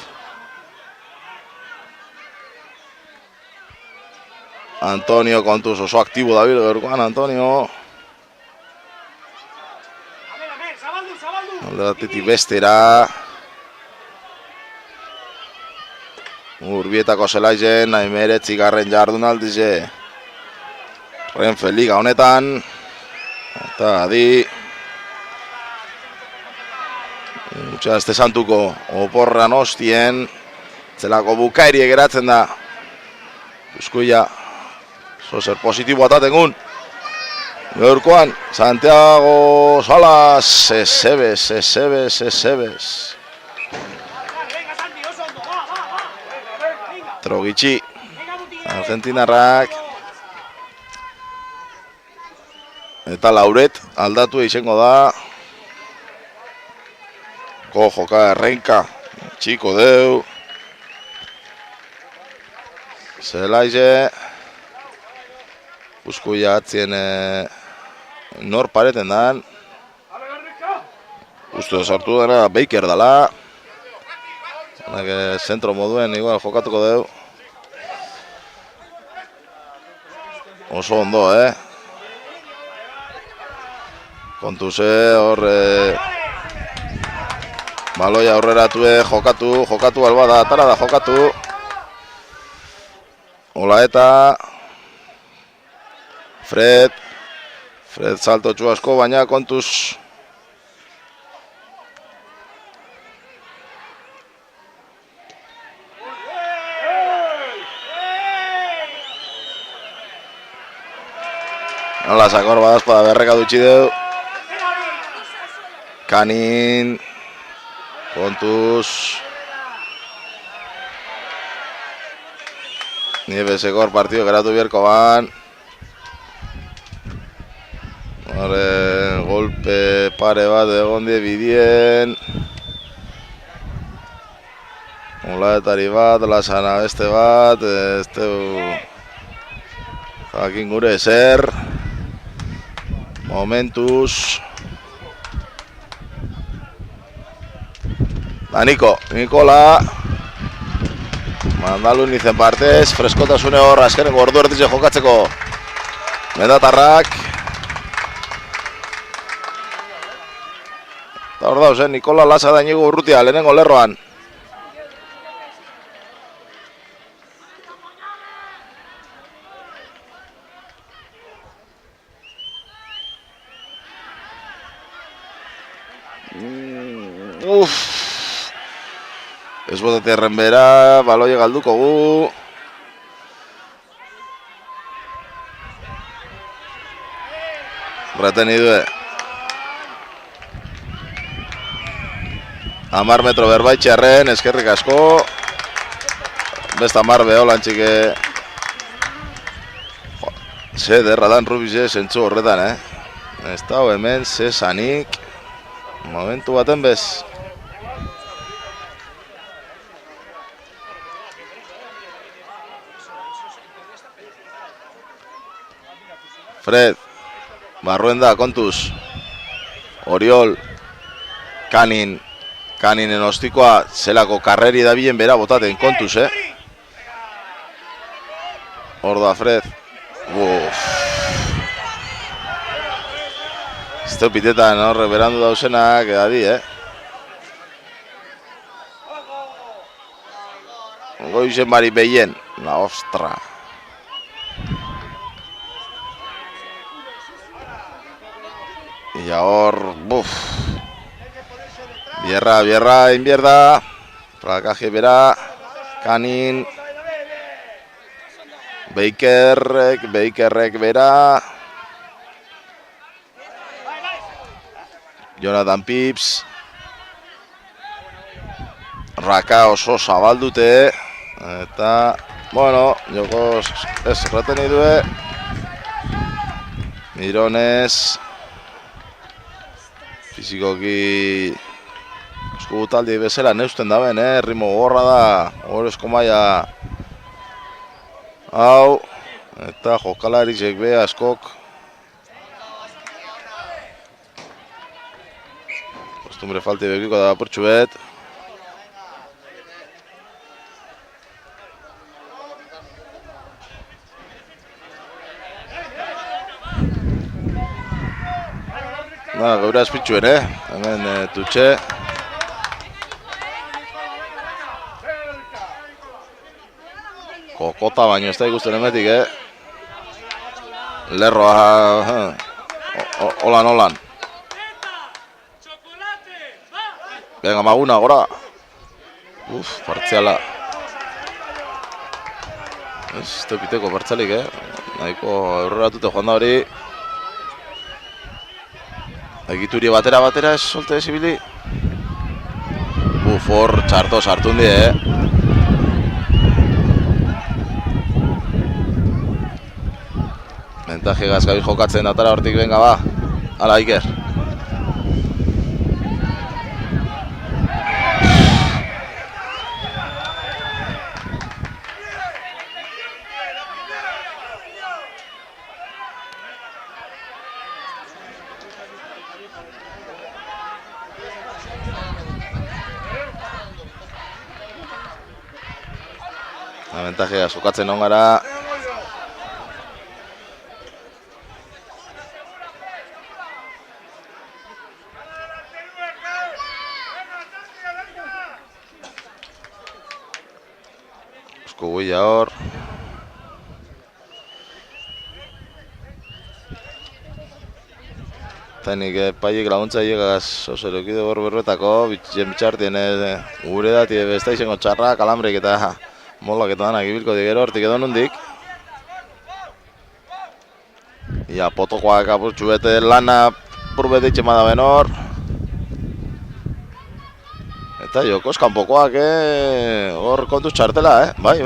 Antonio kontuz oso aktibo dabil gaurkoan, Antonio. Alde batetik bestera. Urbietako zelaizen, 19. jardunaldize. Renfe Liga honetan. Eta adi. Utsaste santuko oporran hostien. Zelako bukaerie geratzen da. Buskuia. Zozer positibo atatengun. Gaurkoan, Santiago Salas. Esebes. Trogitxi. Argentinarrak. Eta Lauret aldatu izango da. Joka errenka. Txiko deu. Zelaize. Buskuia atzien nor pareten dan. Uste sartu dena Baker dala. Zentro moduen igual jokatuko deu. Oso ondo, Kontuze hor baloia aurreratue jokatu albada, atara da jokatu. Ola eta Fred salto txuasko, baina kontuz. Nola sakor badazpada berreka dutxi deu. Kanin. Kontuz. Nievesekor partido geratu bierko ban. Golpe pare bat egon die bidien. Olaetari bat, lasana beste bat. Jakin gure ezer. Momentuz. Nikola. Mandalun izen partez. Freskotasune hor, azkeneko ordu erdize jokatzeko. Mendatarrak. Eta hor dauz, Nikola Lasa da Inigo Urrutia, lehenengo lerroan. Ez botate erren bera, baloie galduko gu. Reteni due. 10 metro berbaitxarren, eskerrik asko. Besta 10 beholantxike. Ze derra dan Rubize zentzu horretan, Ez da hemen zesanik. Momentu baten bez. Fred, barruen da, kontuz. Oriol, Kaninen ostikoa, zelako karreri da bilen bera botaten, kontuz, Hor da, Fred. Zteu pitetan, horre, berandu dauzenak, adi, Goizen bari behien, la ostra. Ia hor, Bierra, inbierda. Plakaje bera. Kanin. Bakerrek bera. Jonathan Pips. Raka oso zabaldute. Eta, bueno, joko ez reteni due. Mironez. Fizikoki Eskubutaldi bezala neusten daben, ritmo gorra da, horrezko maia hau, eta jokalaritxek be askok. Kostumbre falti bekiko da apurtxu bet. Gaur azpitxuen, hemen tutxe. Kokota baino ez da ikusten emetik, Lerroa, holan. Venga, Maguna, gora. Partziala. Ez tepiteko partzialik, nahiko aurreratute joan da hori. Egituri batera ez solte ezibili. Hor txarto sartun die, Mentaje gazgabil jokatzen atara hortik, venga ba. Hala, Iker. Mentajea jokatzen on gara. Eusko guia hor. Tenik paiek laguntza iegaz oso erokide berretako, bitxartien gure dati besta izango txarra, kalambrek eta molak eta danak ibilko digero hortik edo nondik. Ia potokoak apurtxu bete lana purbete itxema da benor. Eta jokoz kanpokoak hor kontuz txartela, bai.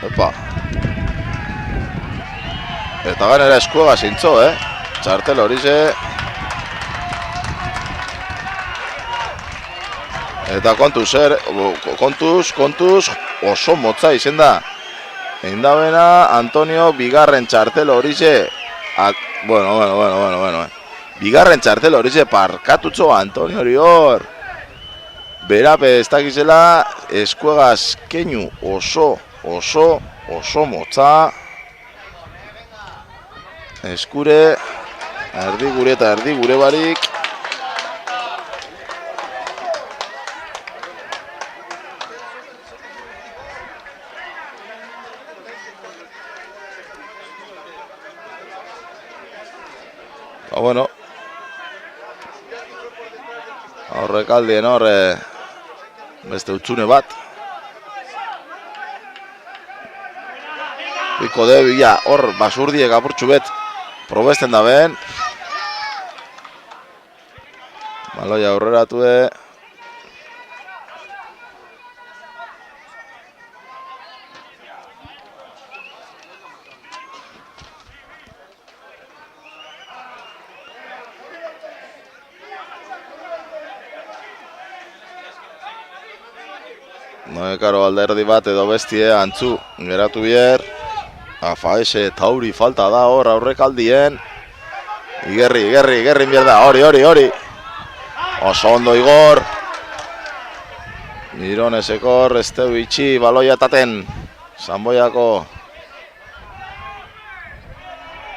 Epa. Eta ganera eskuega zintzo, txartel hori ze. Eta kontuz, oso motza izen da. Egin da bena, Antonio, bigarren txartel hori ze. Bueno. Bigarren txartel hori ze, parkatutxo Antonio hori hor. Berape ez dakizela, eskuegaz keinu oso motza. Eskure, erdi gure eta erdi gure barik. Bueno, horrek aldien beste utxune bat. Biko de, bila, hor basurdiek apurtxu bet probesten da ben. Baloia aurreratu Karo alderdi bat edo bestie antzu geratu bier. Afaese tauri falta da hor aurrekaldien. Igerri mierda, hori. Oso ondo Igor. Mironesekor, esteu itxi, baloia taten. Sanboiako.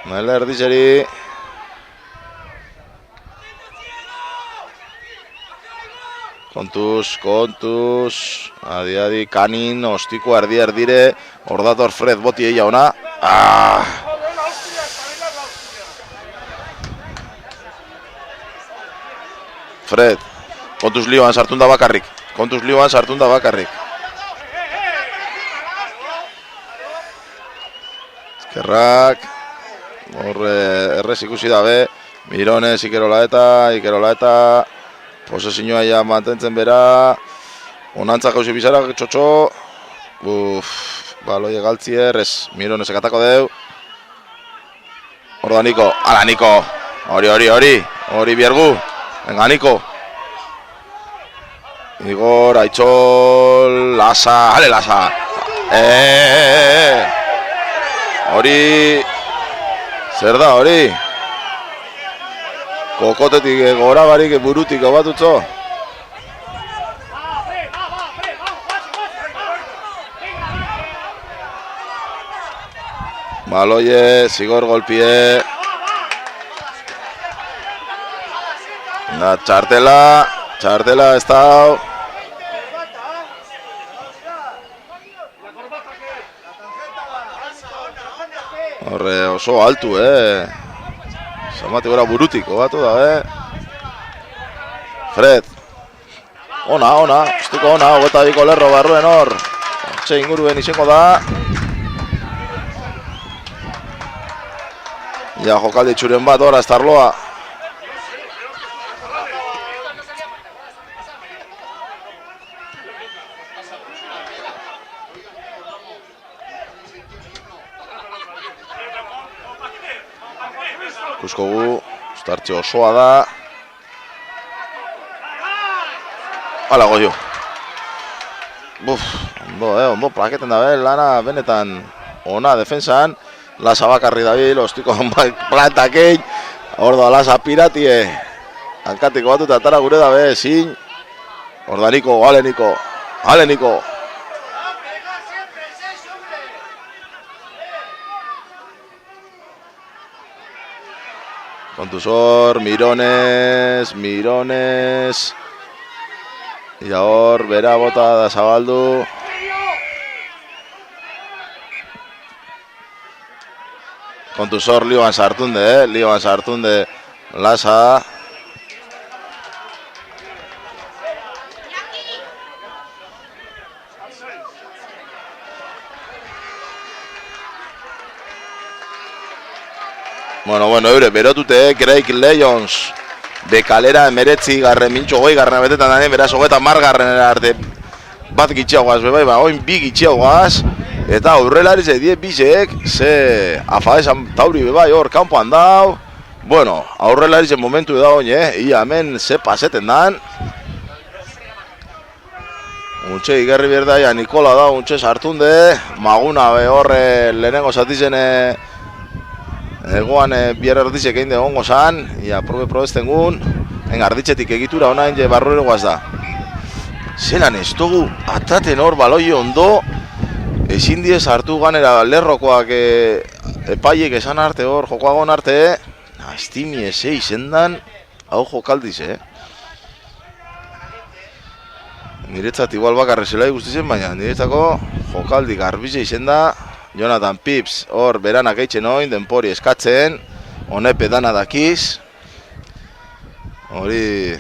Nele erdizeri. Kontuz, adi, kanin, ostiko erdire, hor dator Fred boti eia ona. Fred, kontuz lioan sartun da bakarrik. Eskerrak, hor errez ikusi dabe, Mirones, Ikerola eta posesioa ja mantentzen bera. Onantza jauzi bizarak txotxo. Baloia galtzier, ez Mironesek atako deu. Hor da Niko, ala Niko. Hori biergu. Venga Niko. Igor, Aitzol, Lasa, ale Lasa. Hori, zer da hori? Kokotetik gora barik burutik batutzo. Baloie, zigor golpie. Da, txartela ez da. Horre oso altu, Zamati gora burutiko batu da, Fred. Ona, estuko ona, hogeta biko lerro barruen hor. Txe inguruen izango da. Ja, jokaldi txuren bat hor, aztarloa. Ikuskogu, ustartxe osoa da. Hala goio. Ondo plaketen da lana benetan ona defensan. Lasa bakarri dabil, ostiko plantakein. Ordo Lasa piratie. Hankatiko batuta atara gure dabe, zin. Ordaniko, aleniko. Kontusor, Mirones. Ia hor, bera bota da zabaldu. Kontusor lioan sartunde, Lasa. Bueno, eure, berotute, Greik Lions. Bekalera emeretzi garren, mintxo goi garren abetetan dane, beraz hogetan margarren arte bat gitxiagoaz, oin bi gitxiagoaz. Eta aurrelariz edie bizek, ze afaesan tauri bebai hor kanpoan dau. Bueno, aurrelariz momentu da oin, ia hemen ze paseten dan. Untxe igerri berdaia Nikola da, untxe sartunde. Maguna horre lehenengo zatizen egoan bier erdizek egin egongo zan. Ia probe estengun. Arditzetik egitura ona enge barruero guaz da. Zelan ez dugu ataten hor baloi ondo. Ezin diez hartu ganera lerrokoak epaiek esan arte hor, jokoagon arte. Astimi eze izendan, hau jokaldiz, Niretzat igual bakarre zela guztizen, baina niretzako jokaldi garbize izenda. Jonathan Pips hor beranak eitzen oin, denpori eskatzen. Honepe dana dakiz. Hori,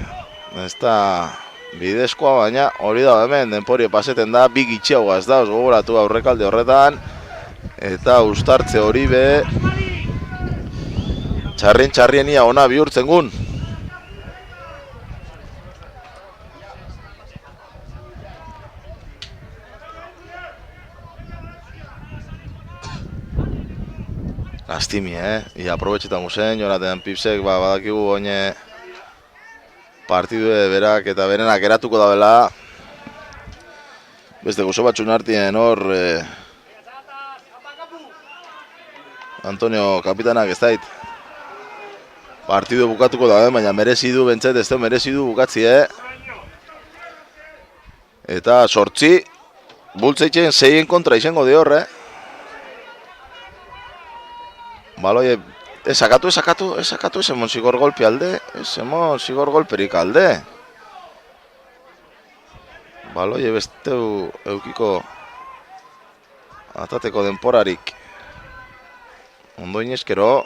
ez da bidezkoa, baina hori da hemen denpori paseten da. Bi gitxiagoaz da, os gogoratu aurrekalde horretan. Eta ustartze hori be txarrienia ona bihurtzen gun. Lastimi, ia aprobetxetan guzen, Jonathan Pipsek badakigu oine partidu berak eta berenak eratuko da bela. Beste gozo batxun hartien hor Antonio kapitanak ez dait partidu bukatuko da, baina merezidu bentzet, ez da merezidu bukatzi, Eta sortzi bultzeitzen 6 kontra izango di hor, Baloie, esakatu, ez emon zigor golpe alde, ez emon zigor golperik alde. Baloie besteu eukiko atateko denporarik. Ondo inezkero.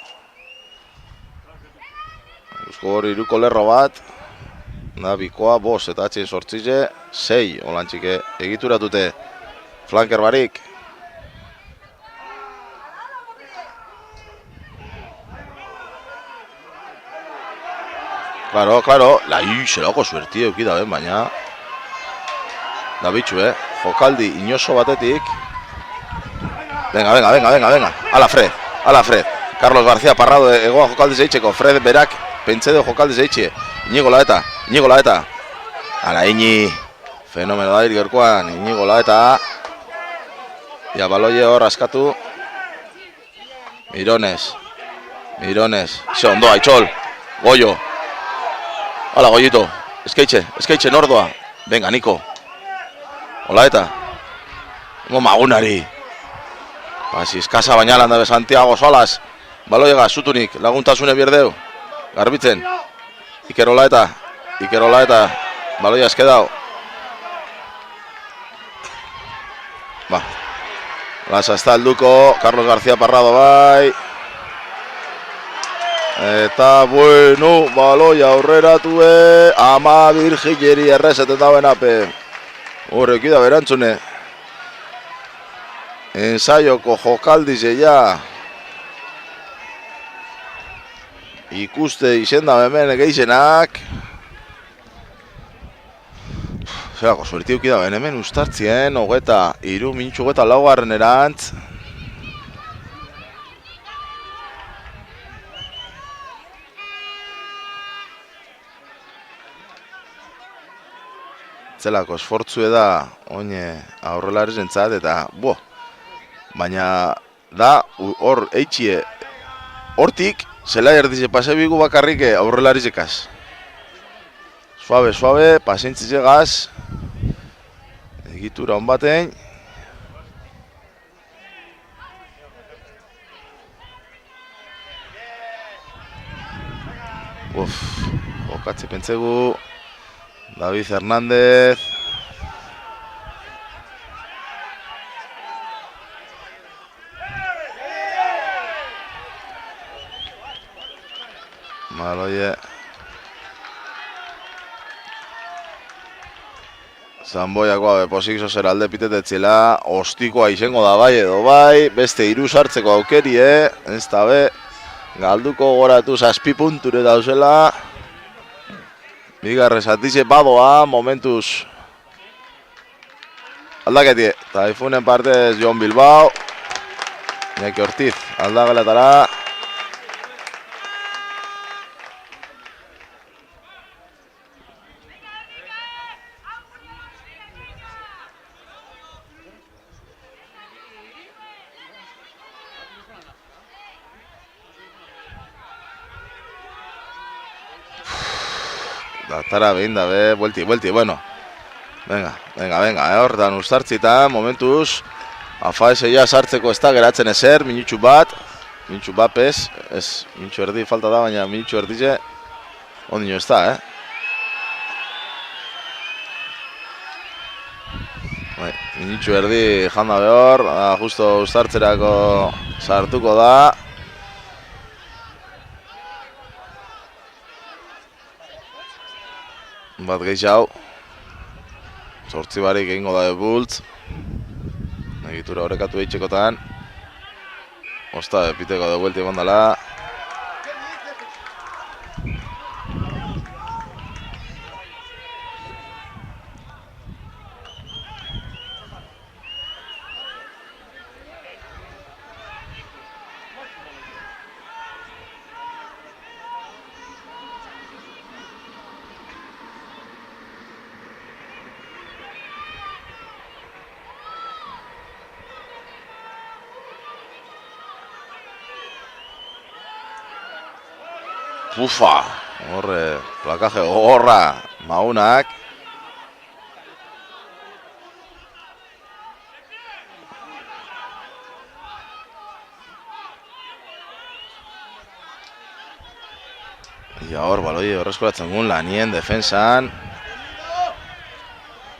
Eusko hor iruko lerro bat. Da bikoa, bos eta atxin sortzize, 6 olantxike egituratute flanker barik. Claro, zelako suerti eukida ben, baina da bitxu, jokaldi inoso batetik. Venga, ala Fred, Carlos García Parrado egoa jokaldi zeitzeko, Fred berak pentsede jokaldi zeitxe, Inigo Laeta, ala Ini, Fenomeno da gaurkoan, Inigo Olaeta. Ja, baloie hor askatu. Mirones. Ze ondo, Aitzol. Goyo. Hala, Goyito. Eskaitxe, nordoa. Venga, Niko. Olaeta. Magunari. Basi, eskasa baina landa be Santiago Solas. Baloiega, zutunik, laguntasune bierdeu. Garbitzen. Iker Olaeta. Baloia eskedao. Ba. Lasa está alduko, Carlos García Parrado bai. Eta bueno, baloia aurreratu Ama Virgileri errezeten dauen ape. Horrek da berantzune. Ensaioko jokaldize ja. Ikuste izenda hemen geizenak. Zerako suertiuki da ben hemen ustartzien, 23 minutu 24 erantz. Zelako esfortzue da oine aurrelarizentzat eta baina da hor eitxie hortik zela erdize pase bigu bakarrik aurrelarizekaz. Suave, pazientzizegaz. Egitura hon batein. Jokatze pentsegu. David Hernández. Baloie. Zanboiakoa beposik zozer alde pitetetzela. Ostikoa izango da bai edo bai. Beste 3 sartzeko aukeri, ez da be. Galduko goratu 7 punture dauzela. Bigarre zatize badoa, momentuz. Aldaketie, Taifunen partez Jon Bilbao. Iñaki Ortiz, aldageletara. Datara behin da be, buelti, bueno. Venga, hortan ustartzita, momentuz. Afaeseia sartzeko ez da geratzen ezer, minutxu bat pez, ez, minutxu erdi falta da, baina minutxu erdize ondino ez da, Minutxu erdi janda behor, justo ustartzerako sartuko da. Bat gehiago. 8 barik egingo da Bultz. Egitura horrekatu eitxekotan. Osta, epiteko de buelti gondala. Ufa, horre, plakaje gorra, maunak. Hor, baloi horrezkoratzen gun lanien defensan.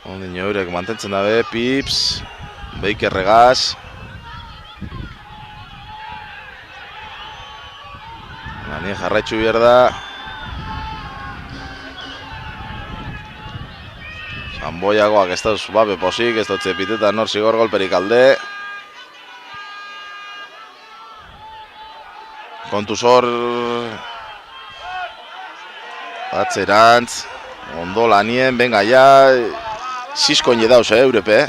Ondin eurek mantentzen dabe, Pips, Beikerregaz. Lanien jarraitzu bier da. Zanboiagoak ez dauz babe posik, ez dutze pitetan hor zigor golperik alde. Kontuz hor atzerantz, ondo lanien, venga ja, zizkoin edauz, eurepe.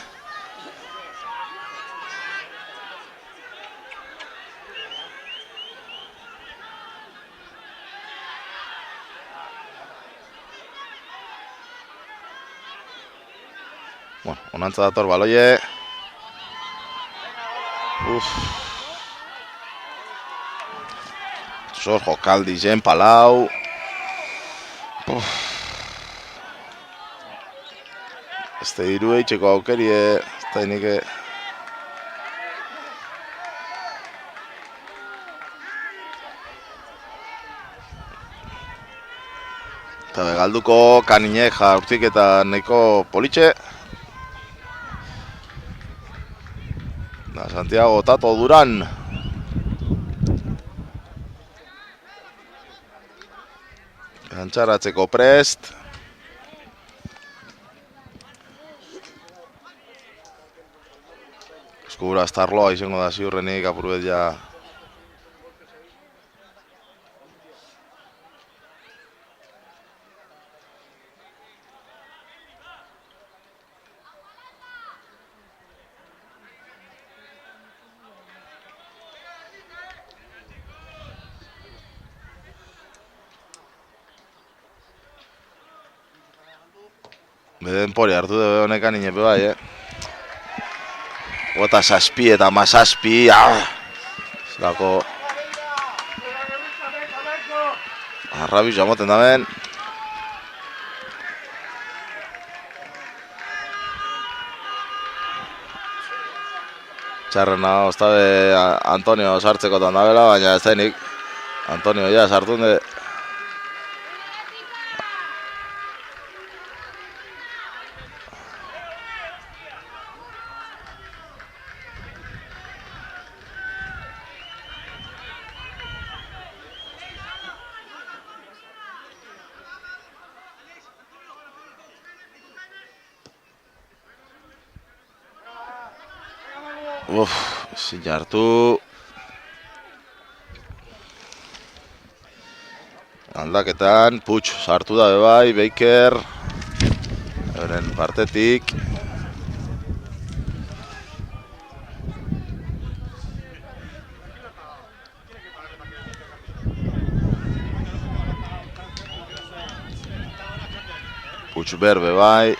Bueno, onantza dator baloie. Zor jokaldi zen, Palau. Este hiru eitzeko aukerie, ez da inike. Eta begalduko kaninek jaurtik eta nahiko politxe. Da Santiago Tato Duran. Gantxaratzeko prest. Eskubura estarloa izango da ziurrenik apurbet ja. Bedenpori hartu dube honekan inepe bai, Gota saspi eta masaspi, zelako arrabiz jamoten daben. Txarrena, oztabe Antonio sartzekotan dabela, baina ez denik. Antonio ja sartunde. Ezin jartu. Aldaketan, Puig sartu da bai, Baker. Euren partetik. Puig berbe bai.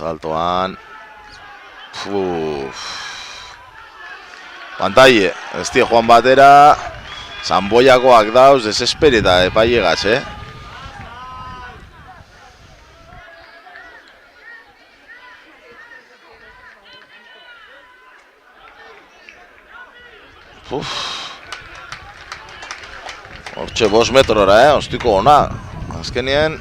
Saltoan. Pantaile, ez die joan batera. Zanboiakoak dauz, desespereta epailegaz, Hortxe 5 metrora, ostiko ona. Azkenien.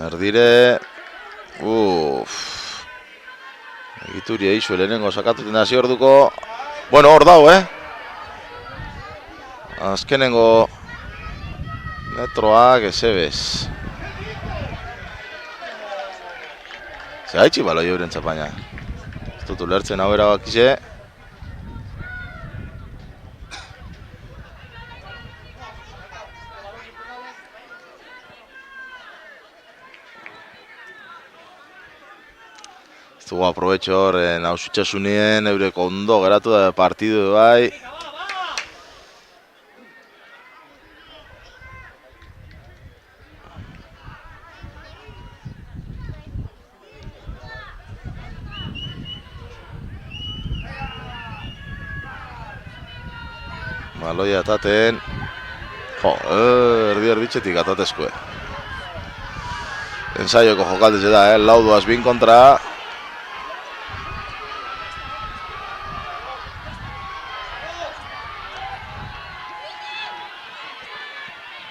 Erdire. Egituri eixu lehenengo sakatuten hasi orduko. Bueno, hor dau, Azkenengo metroak ezebez. Zehaitxi baloi euren txapaina. Ez dut ulertzen hau erabakize. Ez dugu aprobetxo hor, nausitxasunien, eureko ondo geratu da partidu bai. Baloia ataten. Erditxetik atatezkoe. Ensaioko jokaldetxe da, lauduaz bin kontra.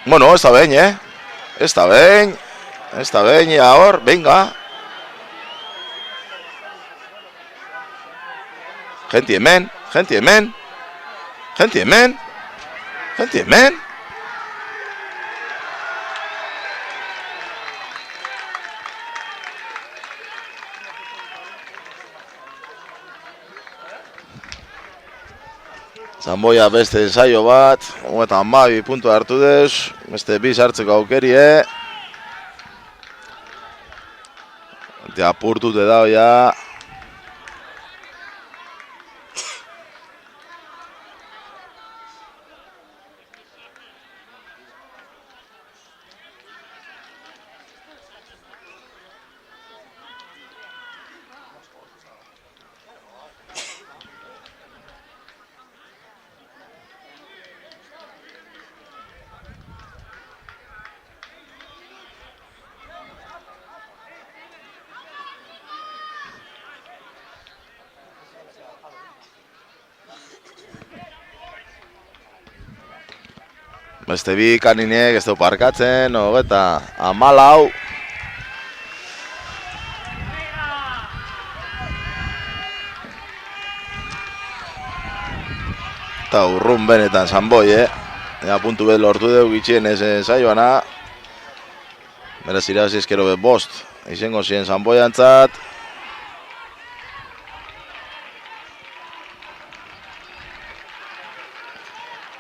Bueno, ez da behin, Ez da behin. Ez da behin, hor, venga. Genti hemen, genti hemen. Genti hemen. Genti hemen. Zanboia beste ensaio bat, eta 12 puntu hartu dez, beste bi sartzeko aukerie. Eta apurtute dao ja. Beste bi kaninek ez du parkatzen, eta 14. Eta urrun benetan Sanboi, Ea puntu bet lortu dugu gitxien ez ensaioana. Beraz irabazi ezkero bet bost. Izengo ziren Sanboi antzat.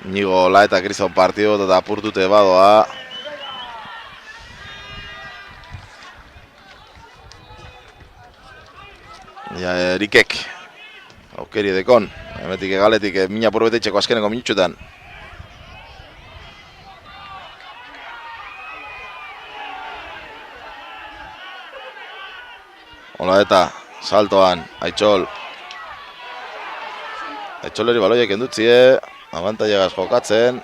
Inigo La eta Kriston partido eta apurtute badoa. Ja, Erikek. Aukeri dekon. Hemetik egaletik mina porbetetxeko azkeneko minutxutan. Ola eta saltoan, Aitzol. Aitzoleri baloiek endutzie. Abantaiagaz jokatzen.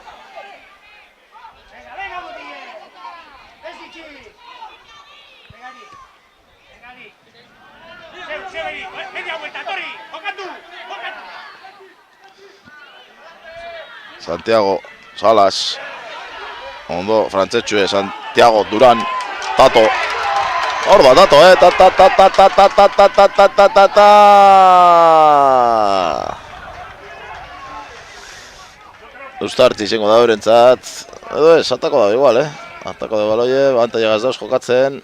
Santiago, Salas. Ondo, frantzetxue, Santiago, Duran, Tato. Hor da, Tato, ta. Eustartzi izango da eurentzat, edo ez, atako da igual, Atako da baloie, abantaiagaz dauz jokatzen.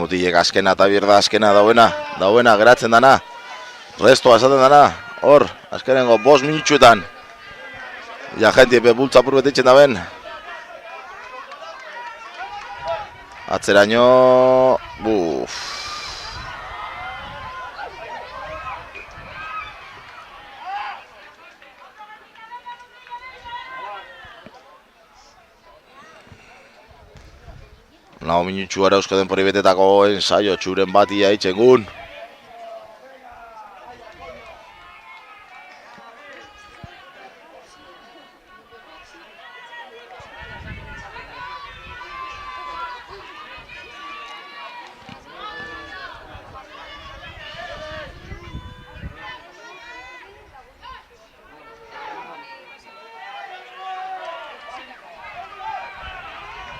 Mutilek azkena eta birda azkena dauena geratzen dana. Restoa esaten dana, hor, azkenengo 5 minutxuetan. Ja, jenti epe bultza apur betetzen da ben. Atzeraino, buf. Lau minutxu ara eusko denpori betetako ensaio txuren batia itxengun.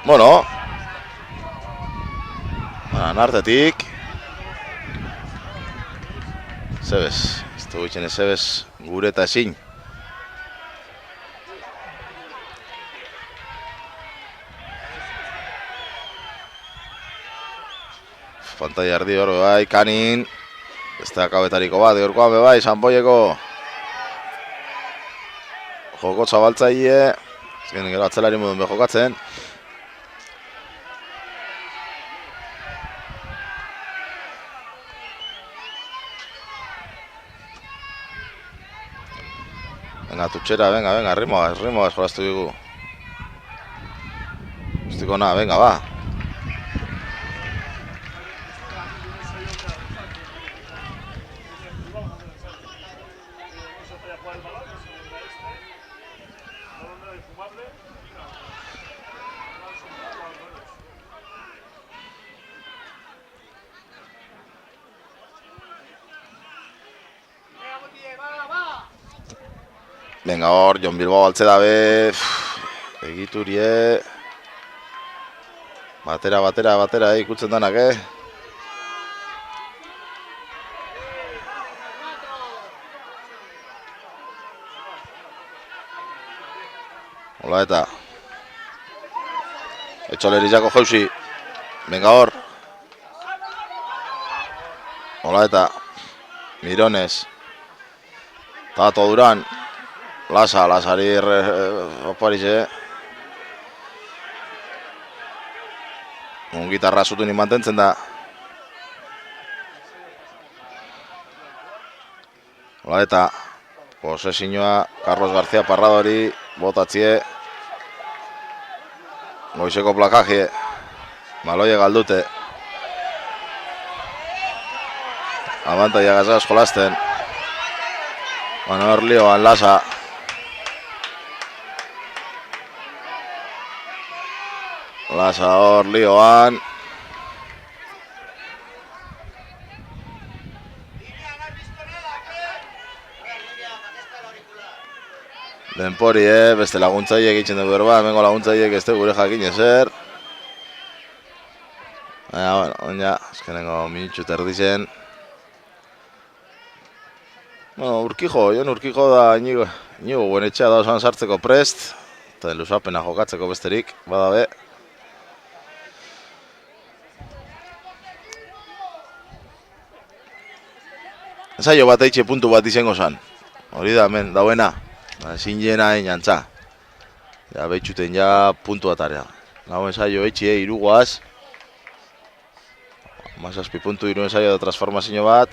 Bueno, nartetik Zebez, ez dugu itxene Zebez gure eta ezin. Pantaia erdi hor bai, Kanin. Beste akabetariko bat, gaurkoan bai, Sanboieko joko txabaltzaile. Ezken gero atzelari modun be jokatzen. Venga, tutxera, venga, ritmoaz jolaztu dugu. Guztiko na, venga, ba. Venga hor, Jon Bilbao altze dabe, egiturie, batera, ikutzen danak, Hola eta Etxolerizako jauzi. Venga hor. Hola eta Mirones. Tato Duran. Lasari oparize. Un gitarra zutunik mantentzen da. Hola eta posesioa Carlos García Parradori botatzie. Goizeko plakaje. Baloia galdute. Abantaia gazaz jolasten. Bueno, hor lioan Lasa. Lasa hor lioan. Denpori, beste laguntzaiek egiten dugu erba, hemengo laguntzaiek ez gure jakin ezer. Baina, bueno, oina, azkenengo minutxu terdizen. Bueno, Jon Urkijo da inigo buenetxea da osan sartzeko prest. Eta lusapena jokatzeko besterik, badabe. Ensaio bat eitxe puntu bat izango zan. Hori da, hemen, dauena. Ezin jena jantza. Ja, behitxuten ja puntu atarea. Gau ensaio eitxe, iruguaz. Mazazpi puntu iru ensaio da transformazio bat.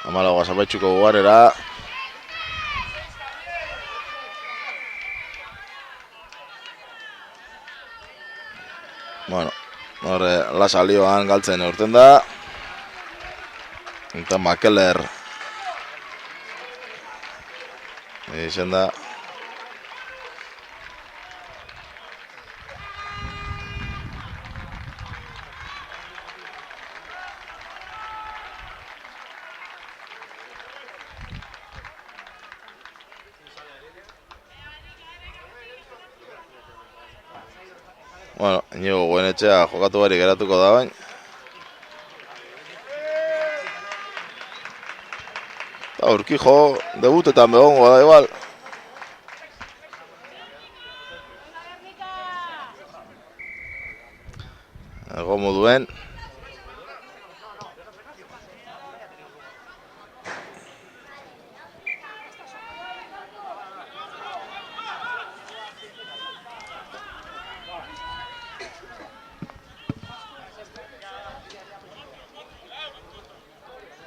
Amalagoa zabaitxuko gugarera. Bueno, horre Lasa lioan galtzen urten da. Eta Makeller izen da. Bueno, inigo Goenetxea jokatu bari geratuko da bain. Eta Urkijo debutetan begongo da igual. Ego moduen.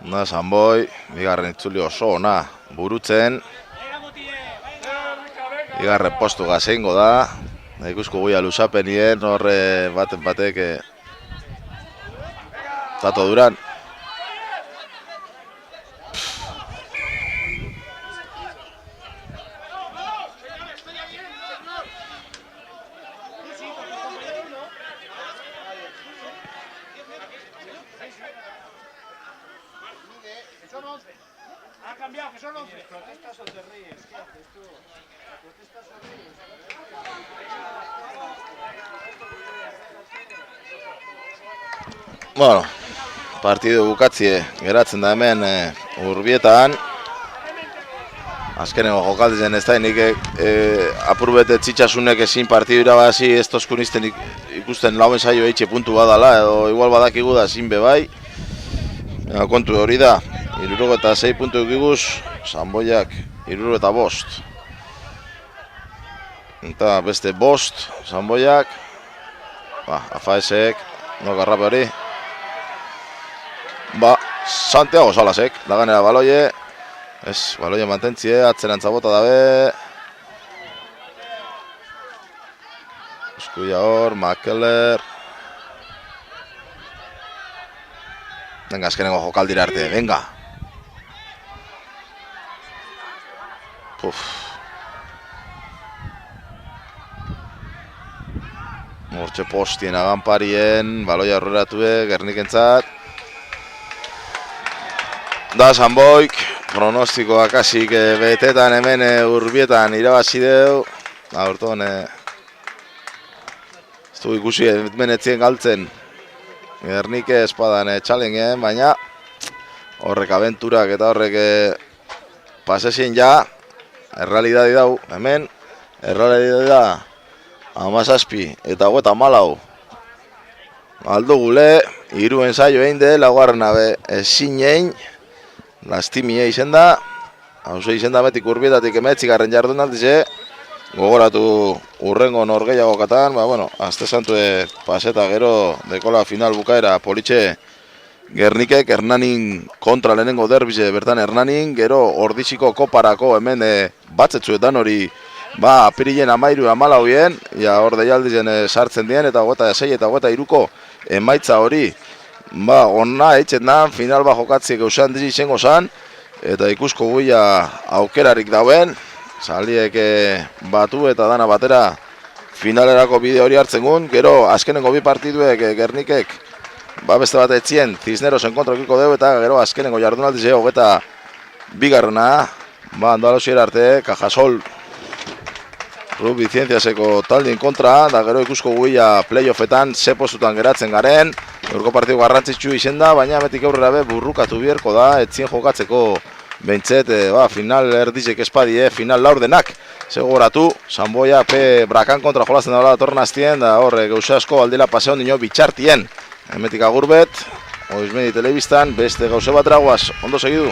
Na, Sanboi, bigarren itzuli oso ona burutzen. Bigarren postu gazeingo da. Ikusko guia lusapenien, horre baten batek Tato Duran. Ha cambiado, que son 11. Protestas o te ríes. ¿Qué haces tú? ¿Protestas o ríes? Bueno, partidu bukatzie geratzen da hemen Urbietan. Azkenengo jokaldizen ez da, nik apurbete txitsasunek ezin partidu irabazi ez toskunisten ikusten lauen saio eitxe puntu badala, edo igual badakigu da ezin bebai. Kontu hori da, 76 puntu egiguz, Sanboiak 75. Eta beste 5, Sanboiak, Afaesek, no garrape hori. Santiago Salasek, da ganera baloie. Ez, baloie mantentzie, atzerantza bota dabe. Eskuia hor, Makeller. Venga, azkenengo jokaldira arte, venga. Hortxe postien aganparien, baloia aurreratue, Gernikentzat. Da Sanboik, pronostikoak hasik betetan hemen Urbietan irabazi deu. Horton, ez du ikusi hemen etzien galtzen. Gernike espadan txalingen, baina horrek abenturak eta horrek pasezien ja, errealidadi dau, hemen, errealidadi da, 17 eta 34. Aldo gule, hiru ensaio egin de, laugarrena be, ezin egin, lastimia izen da, hauze izen da metik urbietatik emetzikarren jardun aldize, gogoratu urrengo norgeiagokatan, bueno, azte santue paseta gero dekola final bukaera politxe Gernikek, Hernanin kontra lehenengo derbize bertan Hernanin, gero ordiziko koparako hemen batzetzuetan hori apirilen 13-14, ja hor deialdizen sartzen dien, eta 26 eta 23ko emaitza hori, onna eitzen da, final jokatziek eusan dizi izango zan, eta ikusko guia aukerarik dauen, saliek batu eta dana batera finalerako bide hori hartzen gun, gero azkenengo bi partiduek Gernikek, beste bat etzien, Cisnerosen kontrokiko dugu, eta gero azkenengo jardunaldize hogeta bigarrena, Andaluzia arte, Cajasol, Rugby Zientziaseko taldien kontra, da gero ikusko guia playoffetan ze postutan geratzen garen, gaurko partidu garrantzitsu izen da, baina metik aurrera be burrukatu biherko da, etzien jokatzeko behintzet, final erdizek espadie, final laurdenak, segoratu, Sanboia Brakan kontra jolazen daula datorren hastien, da horre gauza asko aldela paseon dino bitxartien, hemetik agurbet, Oizmedi telebistan, beste gauze bat dragoaz, ondo segidu.